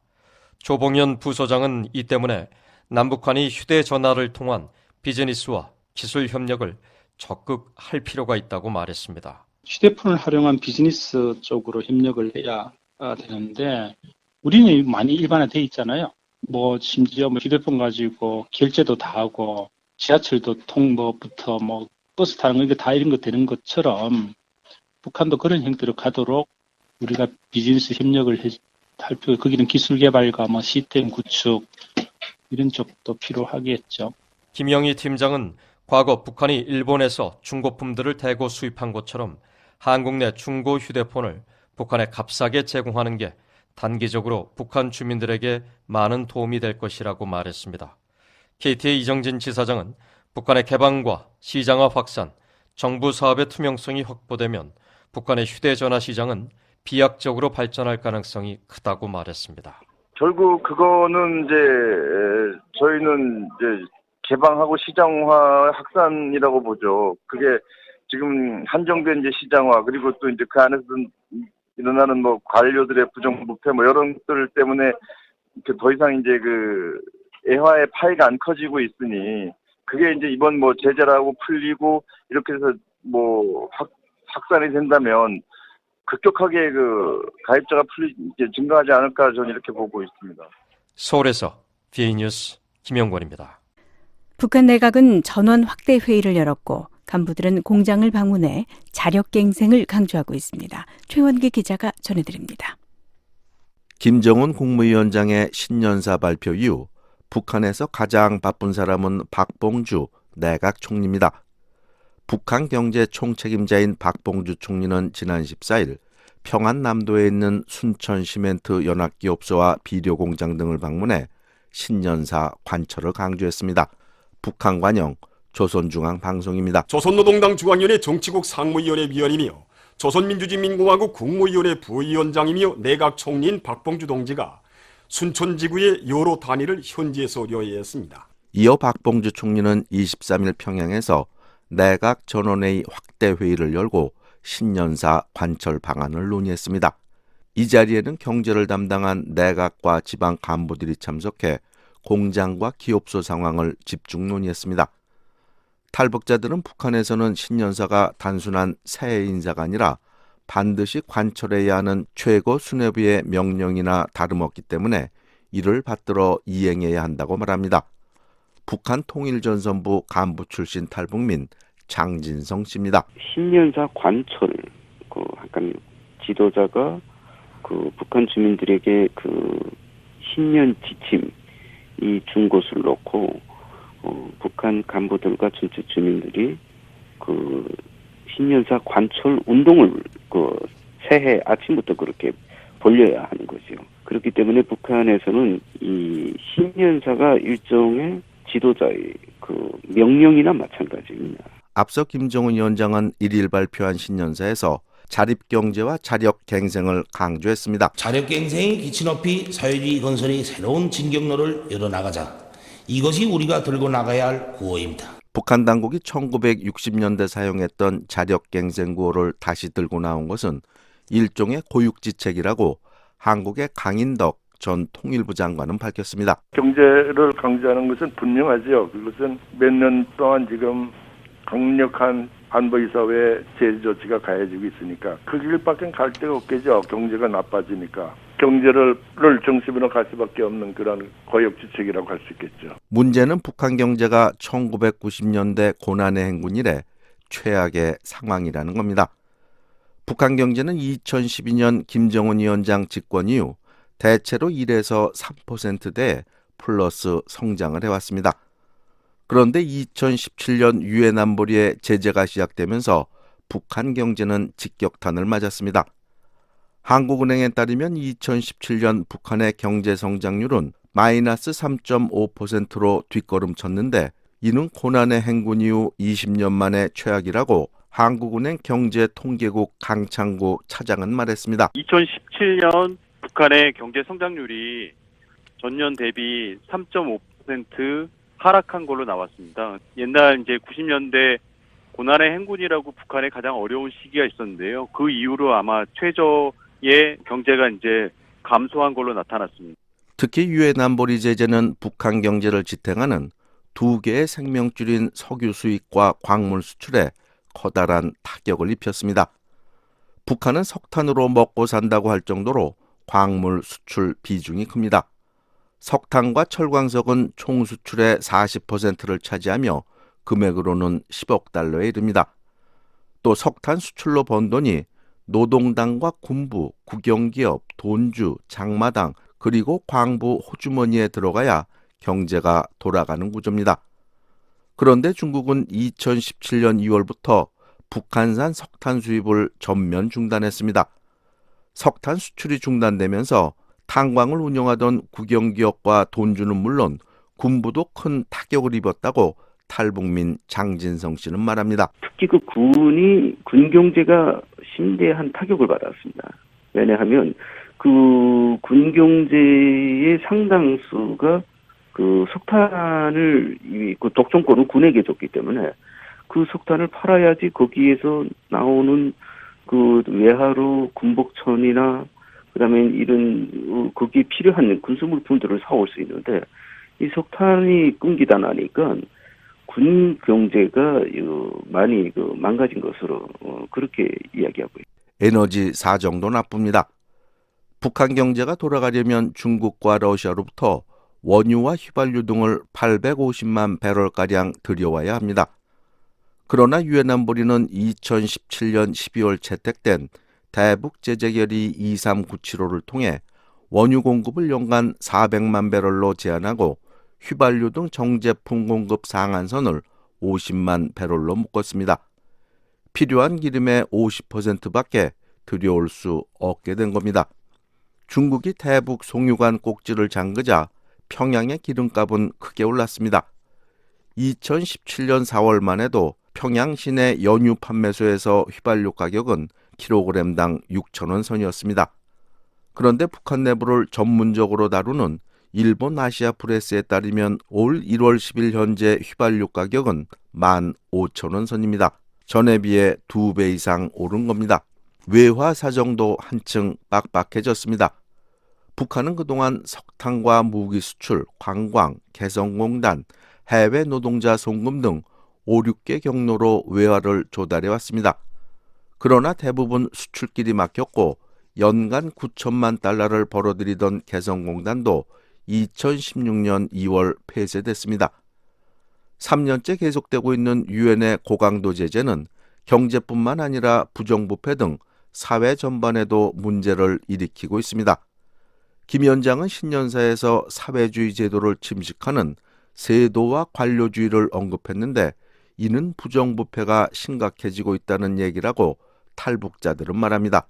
조봉현 부소장은 이 때문에 남북한이 휴대전화를 통한 비즈니스와 기술 협력을 적극 할 필요가 있다고 말했습니다. 휴대폰을 활용한 비즈니스 쪽으로 협력을 해야 되는데 우리는 많이 일반화돼 있잖아요. 심지어 휴대폰 가지고 결제도 다 하고 지하철도 통보부터 뭐 버스 타는 거 이거 다 이런 거 되는 것처럼 북한도 그런 형태로 가도록 우리가 비즈니스 협력을 할 필요, 거기는 기술 개발과 뭐 시스템 구축 이런 쪽도 필요하겠죠. 김영희 팀장은 과거 북한이 일본에서 중고품들을 대거 수입한 것처럼 한국 내 중고 휴대폰을 북한에 값싸게 제공하는 게 단기적으로 북한 주민들에게 많은 도움이 될 것이라고 말했습니다. KT의 이정진 지사장은 북한의 개방과 시장화 확산, 정부 사업의 투명성이 확보되면 북한의 휴대전화 시장은 비약적으로 발전할 가능성이 크다고 말했습니다. 결국 그거는 이제 저희는 이제 개방하고 시장화 확산이라고 보죠. 그게 지금 한정된 이제 시장화 그리고 또 이제 그 안에서 일어나는 뭐 관료들의 부정부패 뭐 이런 것들 때문에 더 이상 이제 그 애화의 파이가 안 커지고 있으니 그게 이제 이번 뭐 제재라고 풀리고 이렇게 해서 뭐 확산이 된다면 급격하게 그 가입자가 이제 증가하지 않을까 저는 이렇게 보고 있습니다. 서울에서 BA 뉴스 김영권입니다. 북한 내각은 전원 확대 회의를 열었고 간부들은 공장을 방문해 자력갱생을 강조하고 있습니다. 최원기 기자가 전해드립니다. 김정은 국무위원장의 신년사 발표 이후 북한에서 가장 바쁜 사람은 박봉주 내각 총리입니다. 북한 경제 총책임자인 박봉주 총리는 지난 14일 평안남도에 있는 순천시멘트 연합기업소와 비료공장 등을 방문해 신년사 관철을 강조했습니다. 북한 관영 조선중앙방송입니다. 조선노동당 중앙위원회 정치국 상무위원회 위원이며 조선민주주의민공화국 국무위원회 부위원장이며 내각 총리인 박봉주 동지가 순천지구의 여러 단위를 현지에서 요해했습니다. 이어 박봉주 총리는 23일 평양에서 내각 전원회의 확대 회의를 열고 신년사 관철 방안을 논의했습니다. 이 자리에는 경제를 담당한 내각과 지방 간부들이 참석해 공장과 기업소 상황을 집중 논의했습니다. 탈북자들은 북한에서는 신년사가 단순한 새해 인사가 아니라 반드시 관철해야 하는 최고 수뇌부의 명령이나 다름없기 때문에 이를 받들어 이행해야 한다고 말합니다. 북한 통일전선부 간부 출신 탈북민 장진성 씨입니다. 신년사 관철, 약간 지도자가 북한 주민들에게 신년 지침 이 준것을 놓고 북한 간부들과 전체 주민들이 신년사 관철 운동을 새해 아침부터 그렇게 벌려야 하는 거죠. 그렇기 때문에 북한에서는 이 신년사가 일종의 지도자의 명령이나 마찬가지입니다. 앞서 김정은 위원장은 1일 발표한 신년사에서 자립경제와 자력갱생을 강조했습니다. 자력갱생의 기치 높이 사회주의 건설의 새로운 진경로를 열어나가자. 이것이 우리가 들고 나가야 할 구호입니다. 북한 당국이 1960년대 사용했던 자력갱생 구호를 다시 들고 나온 것은 일종의 고육지책이라고 한국의 강인덕 전 통일부 장관은 밝혔습니다. 경제를 강조하는 것은 분명하죠. 그것은 몇 년 동안 지금 강력한 안보이사회 제재 조치가 가해지고 있으니까 그 길밖에 갈 데가 없겠죠. 경제가 나빠지니까. 경제를 중심으로 갈 수밖에 없는 그런 고육지책이라고 할 수 있겠죠. 문제는 북한 경제가 1990년대 고난의 행군 이래 최악의 상황이라는 겁니다. 북한 경제는 2012년 김정은 위원장 집권 이후 대체로 1에서 3%대의 플러스 성장을 해왔습니다. 그런데 2017년 유엔 안보리의 제재가 시작되면서 북한 경제는 직격탄을 맞았습니다. 한국은행에 따르면 2017년 북한의 경제 성장률은 마이너스 3.5%로 뒷걸음쳤는데 이는 고난의 행군 이후 20년 만에 최악이라고 한국은행 경제통계국 강창구 차장은 말했습니다. 2017년 북한의 경제 성장률이 전년 대비 3.5% 하락한 걸로 나왔습니다. 옛날 이제 90년대 고난의 행군이라고 북한의 가장 어려운 시기가 있었는데요. 그 이후로 아마 최저의 경제가 이제 감소한 걸로 나타났습니다. 특히 유엔 안보리 제재는 북한 경제를 지탱하는 두 개의 생명줄인 석유 수입과 광물 수출에 커다란 타격을 입혔습니다. 북한은 석탄으로 먹고 산다고 할 정도로 광물 수출 비중이 큽니다. 석탄과 철광석은 총 수출의 40%를 차지하며 금액으로는 10억 달러에 이릅니다. 또 석탄 수출로 번 돈이 노동당과 군부, 국영기업, 돈주, 장마당, 그리고 광부 호주머니에 들어가야 경제가 돌아가는 구조입니다. 그런데 중국은 2017년 2월부터 북한산 석탄 수입을 전면 중단했습니다. 석탄 수출이 중단되면서 탄광을 운영하던 국영기업과 돈주는 물론 군부도 큰 타격을 입었다고 탈북민 장진성 씨는 말합니다. 특히 그 군 경제가 심대한 타격을 받았습니다. 왜냐하면 그 군 경제의 상당수가 그 석탄을 그 독점권을 군에게 줬기 때문에 그 석탄을 팔아야지 거기에서 나오는 그 외화로 군복천이나 그다음에 이런 거기에 필요한 군수물품들을 사올 수 있는데 이 석탄이 끊기다 나니까 군 경제가 많이 망가진 것으로 그렇게 이야기하고 있습니다. 에너지 사정도 나쁩니다. 북한 경제가 돌아가려면 중국과 러시아로부터 원유와 휘발유 등을 850만 배럴가량 들여와야 합니다. 그러나 유엔 안보리는 2017년 12월 채택된 대북 제재 결의 23975를 통해 원유 공급을 연간 400만 배럴로 제한하고 휘발유 등 정제품 공급 상한선을 50만 배럴로 묶었습니다. 필요한 기름의 50%밖에 들여올 수 없게 된 겁니다. 중국이 대북 송유관 꼭지를 잠그자 평양의 기름값은 크게 올랐습니다. 2017년 4월만 해도 평양 시내 연유 판매소에서 휘발유 가격은 킬로그램당 6,000원 선이었습니다. 그런데 북한 내부를 전문적으로 다루는 일본 아시아 프레스에 따르면 올 1월 10일 현재 휘발유 가격은 15,000원 선입니다. 전에 비해 2배 이상 오른 겁니다. 외화 사정도 한층 빡빡해졌습니다. 북한은 그동안 석탄과 무기 수출, 관광, 개성공단, 해외 노동자 송금 등 5, 6개 경로로 외화를 조달해 왔습니다. 그러나 대부분 수출길이 막혔고 연간 9천만 달러를 벌어들이던 개성공단도 2016년 2월 폐쇄됐습니다. 3년째 계속되고 있는 유엔의 고강도 제재는 경제뿐만 아니라 부정부패 등 사회 전반에도 문제를 일으키고 있습니다. 김 위원장은 신년사에서 사회주의 제도를 침식하는 세도와 관료주의를 언급했는데 이는 부정부패가 심각해지고 있다는 얘기라고 탈북자들은 말합니다.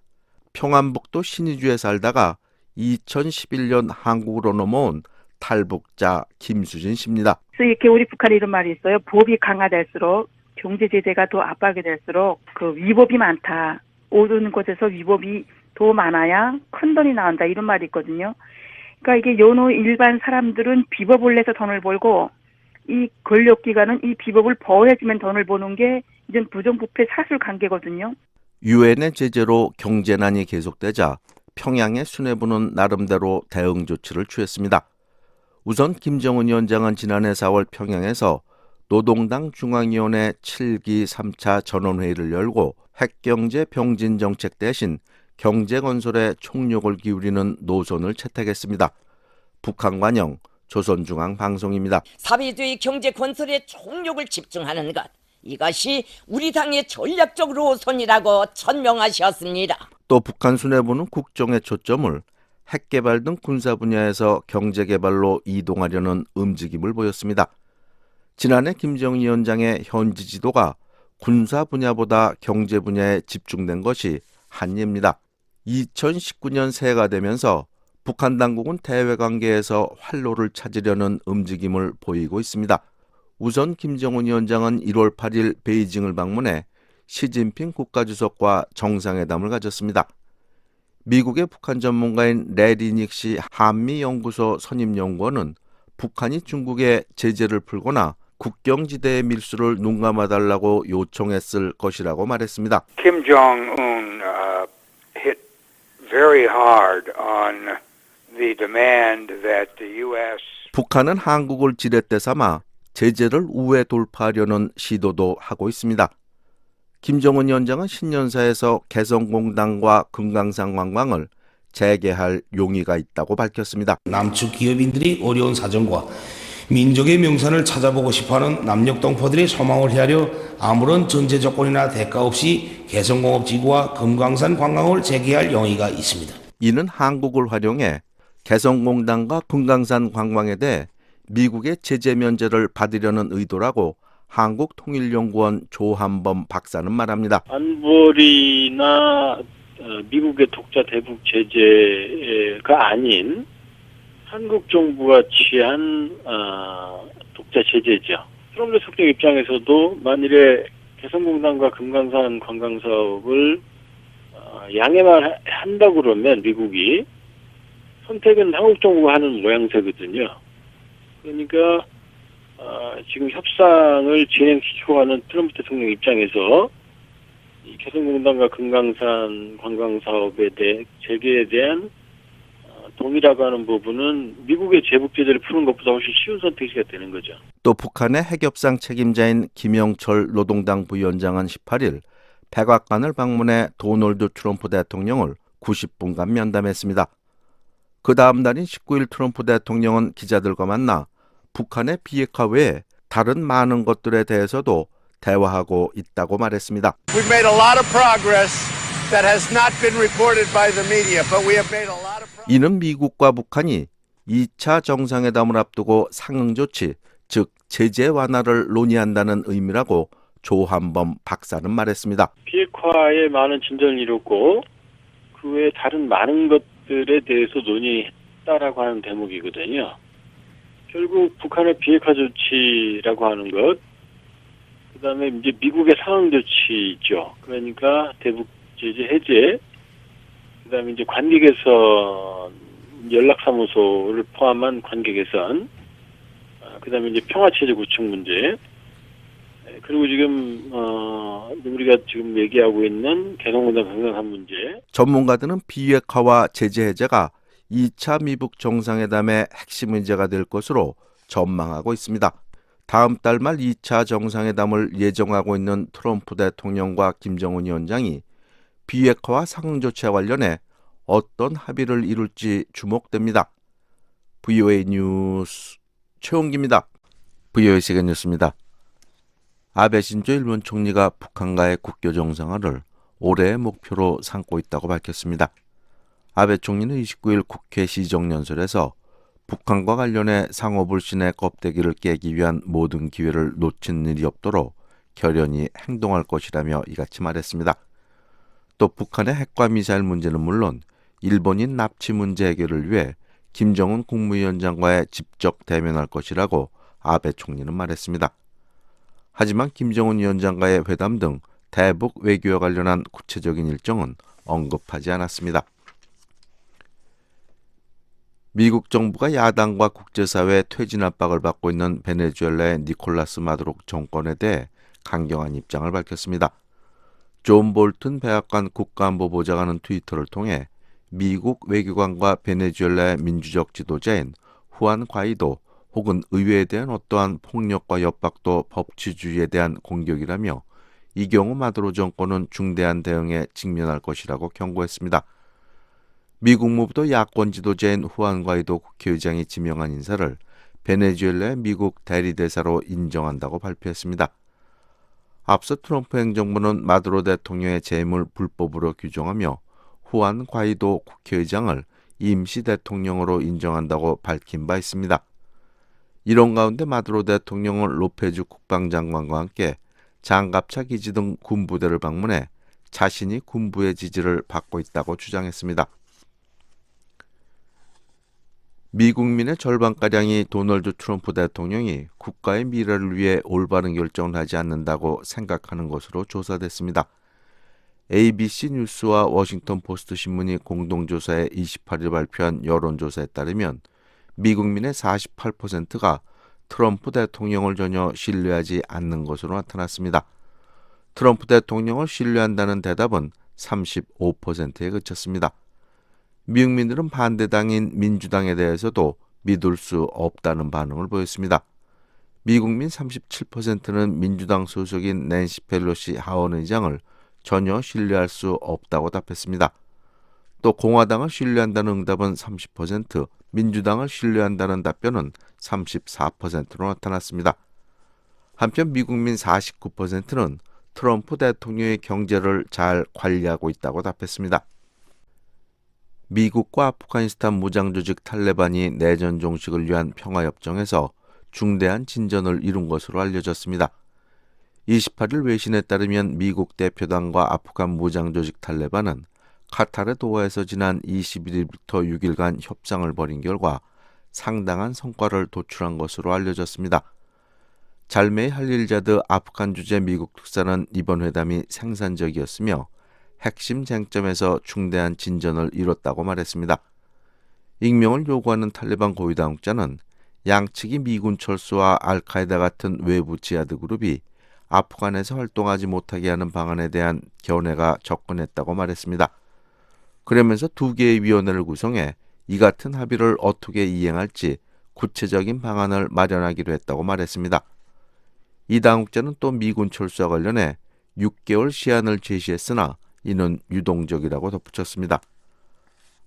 평안북도 신의주에 살다가 2011년 한국으로 넘어온 탈북자 김수진 씨입니다. 이렇게 우리 북한에 이런 말이 있어요. 법이 강화될수록 경제 제재가 더 압박이 될수록 그 위법이 많다. 오른 곳에서 위법이 더 많아야 큰 돈이 나온다. 이런 말이 있거든요. 그러니까 이게 여느 일반 사람들은 비법을 내서 돈을 벌고 이 권력기관은 이 비법을 보호해주면 돈을 버는 게 이젠 부정부패 사실관계거든요. 유엔의 제재로 경제난이 계속되자 평양의 수뇌부는 나름대로 대응 조치를 취했습니다. 우선 김정은 위원장은 지난해 4월 평양에서 노동당 중앙위원회 7기 3차 전원회의를 열고 핵경제 병진 정책 대신 경제 건설에 총력을 기울이는 노선을 채택했습니다. 북한 관영 조선중앙방송입니다. 사회주의 경제 건설에 총력을 집중하는 것, 이것이 우리 당의 전략적 노선이라고 천명하셨습니다. 또 북한 수뇌부는 국정의 초점을 핵개발 등 군사 분야에서 경제개발로 이동하려는 움직임을 보였습니다. 지난해 김정은 위원장의 현지 지도가 군사 분야보다 경제 분야에 집중된 것이 한예입니다. 2019년 새해가 되면서 북한 당국은 대외관계에서 활로를 찾으려는 움직임을 보이고 있습니다. 우선 김정은 위원장은 1월 8일 베이징을 방문해 시진핑 국가주석과 정상회담을 가졌습니다. 미국의 북한 전문가인 레리 닉시 한미연구소 선임연구원은 북한이 중국에 제재를 풀거나 국경지대의 밀수를 눈감아달라고 요청했을 것이라고 말했습니다. Kim Jong-un hit very hard on the demand that the U.S. 북한은 한국을 지렛대 삼아 제재를 우회 돌파하려는 시도도 하고 있습니다. 김정은 위원장은 신년사에서 개성공단과 금강산 관광을 재개할 용의가 있다고 밝혔습니다. 남측 기업인들이 어려운 사정과 민족의 명산을 찾아보고 싶어하는 남녘동포들의 소망을 헤아려 아무런 전제 조건이나 대가 없이 개성공업지구와 금강산 관광을 재개할 용의가 있습니다. 이는 한국을 활용해 개성공단과 금강산 관광에 대해 미국의 제재 면제를 받으려는 의도라고 한국통일연구원 조한범 박사는 말합니다. 안보리나 미국의 독자 대북 제재가 아닌 한국 정부가 취한 독자 제재죠. 트럼프 대통령 입장에서도 만일에 개성공단과 금강산 관광 사업을 양해만 한다 그러면 미국이 선택은 한국 정부가 하는 모양새거든요. 그러니까 지금 협상을 진행시키고 가는 트럼프 대통령 입장에서 이 개성공단과 금강산 관광 사업에 대해 재개에 대한 동의라고 하는 부분은 미국의 제북 제재를 푸는 것보다 훨씬 쉬운 선택지가 되는 거죠. 또 북한의 핵협상 책임자인 김영철 노동당 부위원장은 18일 백악관을 방문해 도널드 트럼프 대통령을 90분간 면담했습니다. 그 다음 날인 19일 트럼프 대통령은 기자들과 만나 북한의 비핵화 외에 다른 많은 것들에 대해서도 대화하고 있다고 말했습니다. We've made a lot of progress that has not been reported by the media, but we have made a lot of progress. 이는 미국과 북한이 2차 정상회담을 앞두고 상응 조치, 즉 제재 완화를 논의한다는 의미라고 조한범 박사는 말했습니다. 비핵화에 많은 진전을 이뤘고 그 외에 다른 많은 것들에 대해서 논의했다라고 하는 대목이거든요. 결국 북한의 비핵화 조치라고 하는 것, 그다음에 이제 미국의 상응 조치죠. 그러니까 대북 제재 해제, 그다음에 이제 관계 개선, 연락사무소를 포함한 관계 개선, 그다음에 이제 평화 체제 구축 문제, 그리고 지금 우리가 지금 얘기하고 있는 개성공단 금강산 문제. 전문가들은 비핵화와 제재 해제가 2차 미북 정상회담의 핵심 문제가 될 것으로 전망하고 있습니다. 다음 달 말 2차 정상회담을 예정하고 있는 트럼프 대통령과 김정은 위원장이 비핵화와 상응 조치와 관련해 어떤 합의를 이룰지 주목됩니다. VOA 뉴스 최홍기입니다. VOA 세계 뉴스입니다. 아베 신조 일본 총리가 북한과의 국교 정상화를 올해의 목표로 삼고 있다고 밝혔습니다. 아베 총리는 29일 국회 시정연설에서 북한과 관련해 상호불신의 껍데기를 깨기 위한 모든 기회를 놓친 일이 없도록 결연히 행동할 것이라며 이같이 말했습니다. 또 북한의 핵과 미사일 문제는 물론 일본인 납치 문제 해결을 위해 김정은 국무위원장과의 직접 대면할 것이라고 아베 총리는 말했습니다. 하지만 김정은 위원장과의 회담 등 대북 외교와 관련한 구체적인 일정은 언급하지 않았습니다. 미국 정부가 야당과 국제사회의 퇴진 압박을 받고 있는 베네수엘라의 니콜라스 마두로 정권에 대해 강경한 입장을 밝혔습니다. 존 볼튼 백악관 국가안보보좌관은 트위터를 통해 미국 외교관과 베네수엘라의 민주적 지도자인 후안 과이도 혹은 의회에 대한 어떠한 폭력과 협박도 법치주의에 대한 공격이라며 이 경우 마두로 정권은 중대한 대응에 직면할 것이라고 경고했습니다. 미 국무부도 야권 지도자인 후안 과이도 국회의장이 지명한 인사를 베네수엘라의 미국 대리대사로 인정한다고 발표했습니다. 앞서 트럼프 행정부는 마두로 대통령의 재임을 불법으로 규정하며 후안 과이도 국회의장을 임시 대통령으로 인정한다고 밝힌 바 있습니다. 이런 가운데 마두로 대통령은 로페즈 국방장관과 함께 장갑차 기지 등 군부대를 방문해 자신이 군부의 지지를 받고 있다고 주장했습니다. 미국민의 절반가량이 도널드 트럼프 대통령이 국가의 미래를 위해 올바른 결정을 하지 않는다고 생각하는 것으로 조사됐습니다. ABC 뉴스와 워싱턴 포스트 신문이 공동조사에 28일 발표한 여론조사에 따르면 미국민의 48%가 트럼프 대통령을 전혀 신뢰하지 않는 것으로 나타났습니다. 트럼프 대통령을 신뢰한다는 대답은 35%에 그쳤습니다. 미국민들은 반대당인 민주당에 대해서도 믿을 수 없다는 반응을 보였습니다. 미국민 37%는 민주당 소속인 낸시 펠로시 하원 의장을 전혀 신뢰할 수 없다고 답했습니다. 또 공화당을 신뢰한다는 응답은 30%, 민주당을 신뢰한다는 답변은 34%로 나타났습니다. 한편 미국민 49%는 트럼프 대통령의 경제를 잘 관리하고 있다고 답했습니다. 미국과 아프가니스탄 무장조직 탈레반이 내전 종식을 위한 평화협정에서 중대한 진전을 이룬 것으로 알려졌습니다. 28일 외신에 따르면 미국 대표단과 아프간 무장조직 탈레반은 카타르 도하에서 지난 21일부터 6일간 협상을 벌인 결과 상당한 성과를 도출한 것으로 알려졌습니다. 잘메이 할릴자드 아프간 주재 미국 특사는 이번 회담이 생산적이었으며 핵심 쟁점에서 중대한 진전을 이뤘다고 말했습니다. 익명을 요구하는 탈레반 고위 당국자는 양측이 미군 철수와 알카에다 같은 외부 지하드 그룹이 아프간에서 활동하지 못하게 하는 방안에 대한 견해가 접근했다고 말했습니다. 그러면서 두 개의 위원회를 구성해 이 같은 합의를 어떻게 이행할지 구체적인 방안을 마련하기로 했다고 말했습니다. 이 당국자는 또 미군 철수와 관련해 6개월 시한을 제시했으나 이는 유동적이라고 덧붙였습니다.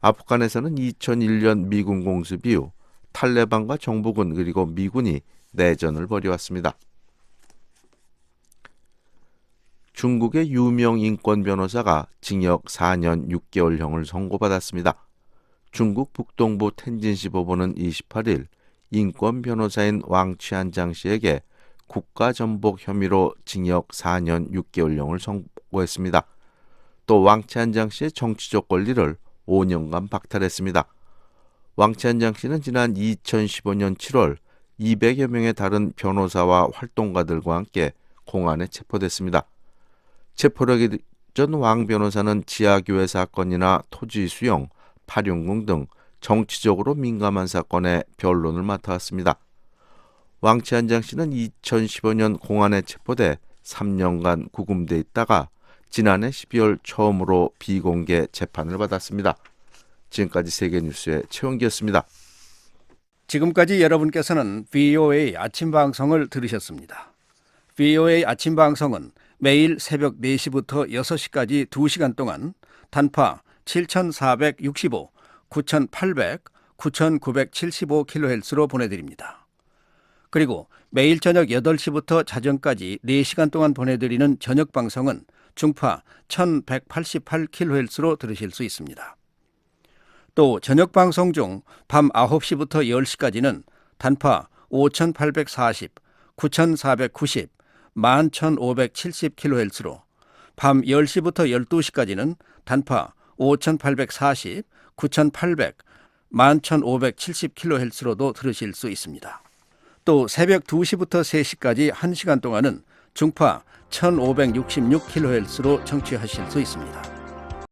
아프간에서는 2001년 미군 공습 이후 탈레반과 정부군 그리고 미군이 내전을 벌여왔습니다. 중국의 유명 인권 변호사가 징역 4년 6개월형을 선고받았습니다. 중국 북동부 텐진시 법원은 28일 인권 변호사인 왕치안장 씨에게 국가전복 혐의로 징역 4년 6개월형을 선고했습니다. 또 왕치안장 씨의 정치적 권리를 5년간 박탈했습니다. 왕치안장 씨는 지난 2015년 7월 200여 명의 다른 변호사와 활동가들과 함께 공안에 체포됐습니다. 체포하기 전 왕 변호사는 지하교회 사건이나 토지 수용, 파룡궁 등 정치적으로 민감한 사건에 변론을 맡아왔습니다. 왕치안장 씨는 2015년 공안에 체포돼 3년간 구금돼 있다가 지난해 12월 처음으로 비공개 재판을 받았습니다. 지금까지 세계뉴스의 최원기였습니다. 지금까지 여러분께서는 VOA 아침 방송을 들으셨습니다. VOA 아침 방송은 매일 새벽 4시부터 6시까지 2시간 동안 단파 7465, 9800, 9975kHz로 보내드립니다. 그리고 매일 저녁 8시부터 자정까지 4시간 동안 보내드리는 저녁 방송은 중파 1188kHz로 들으실 수 있습니다. 또 저녁 방송 중 밤 9시부터 10시까지는 단파 5840, 9490, 11570kHz로 밤 10시부터 12시까지는 단파 5840, 9800, 11570kHz로도 들으실 수 있습니다. 또 새벽 2시부터 3시까지 1시간 동안은 중파 1566kHz로 청취하실 수 있습니다.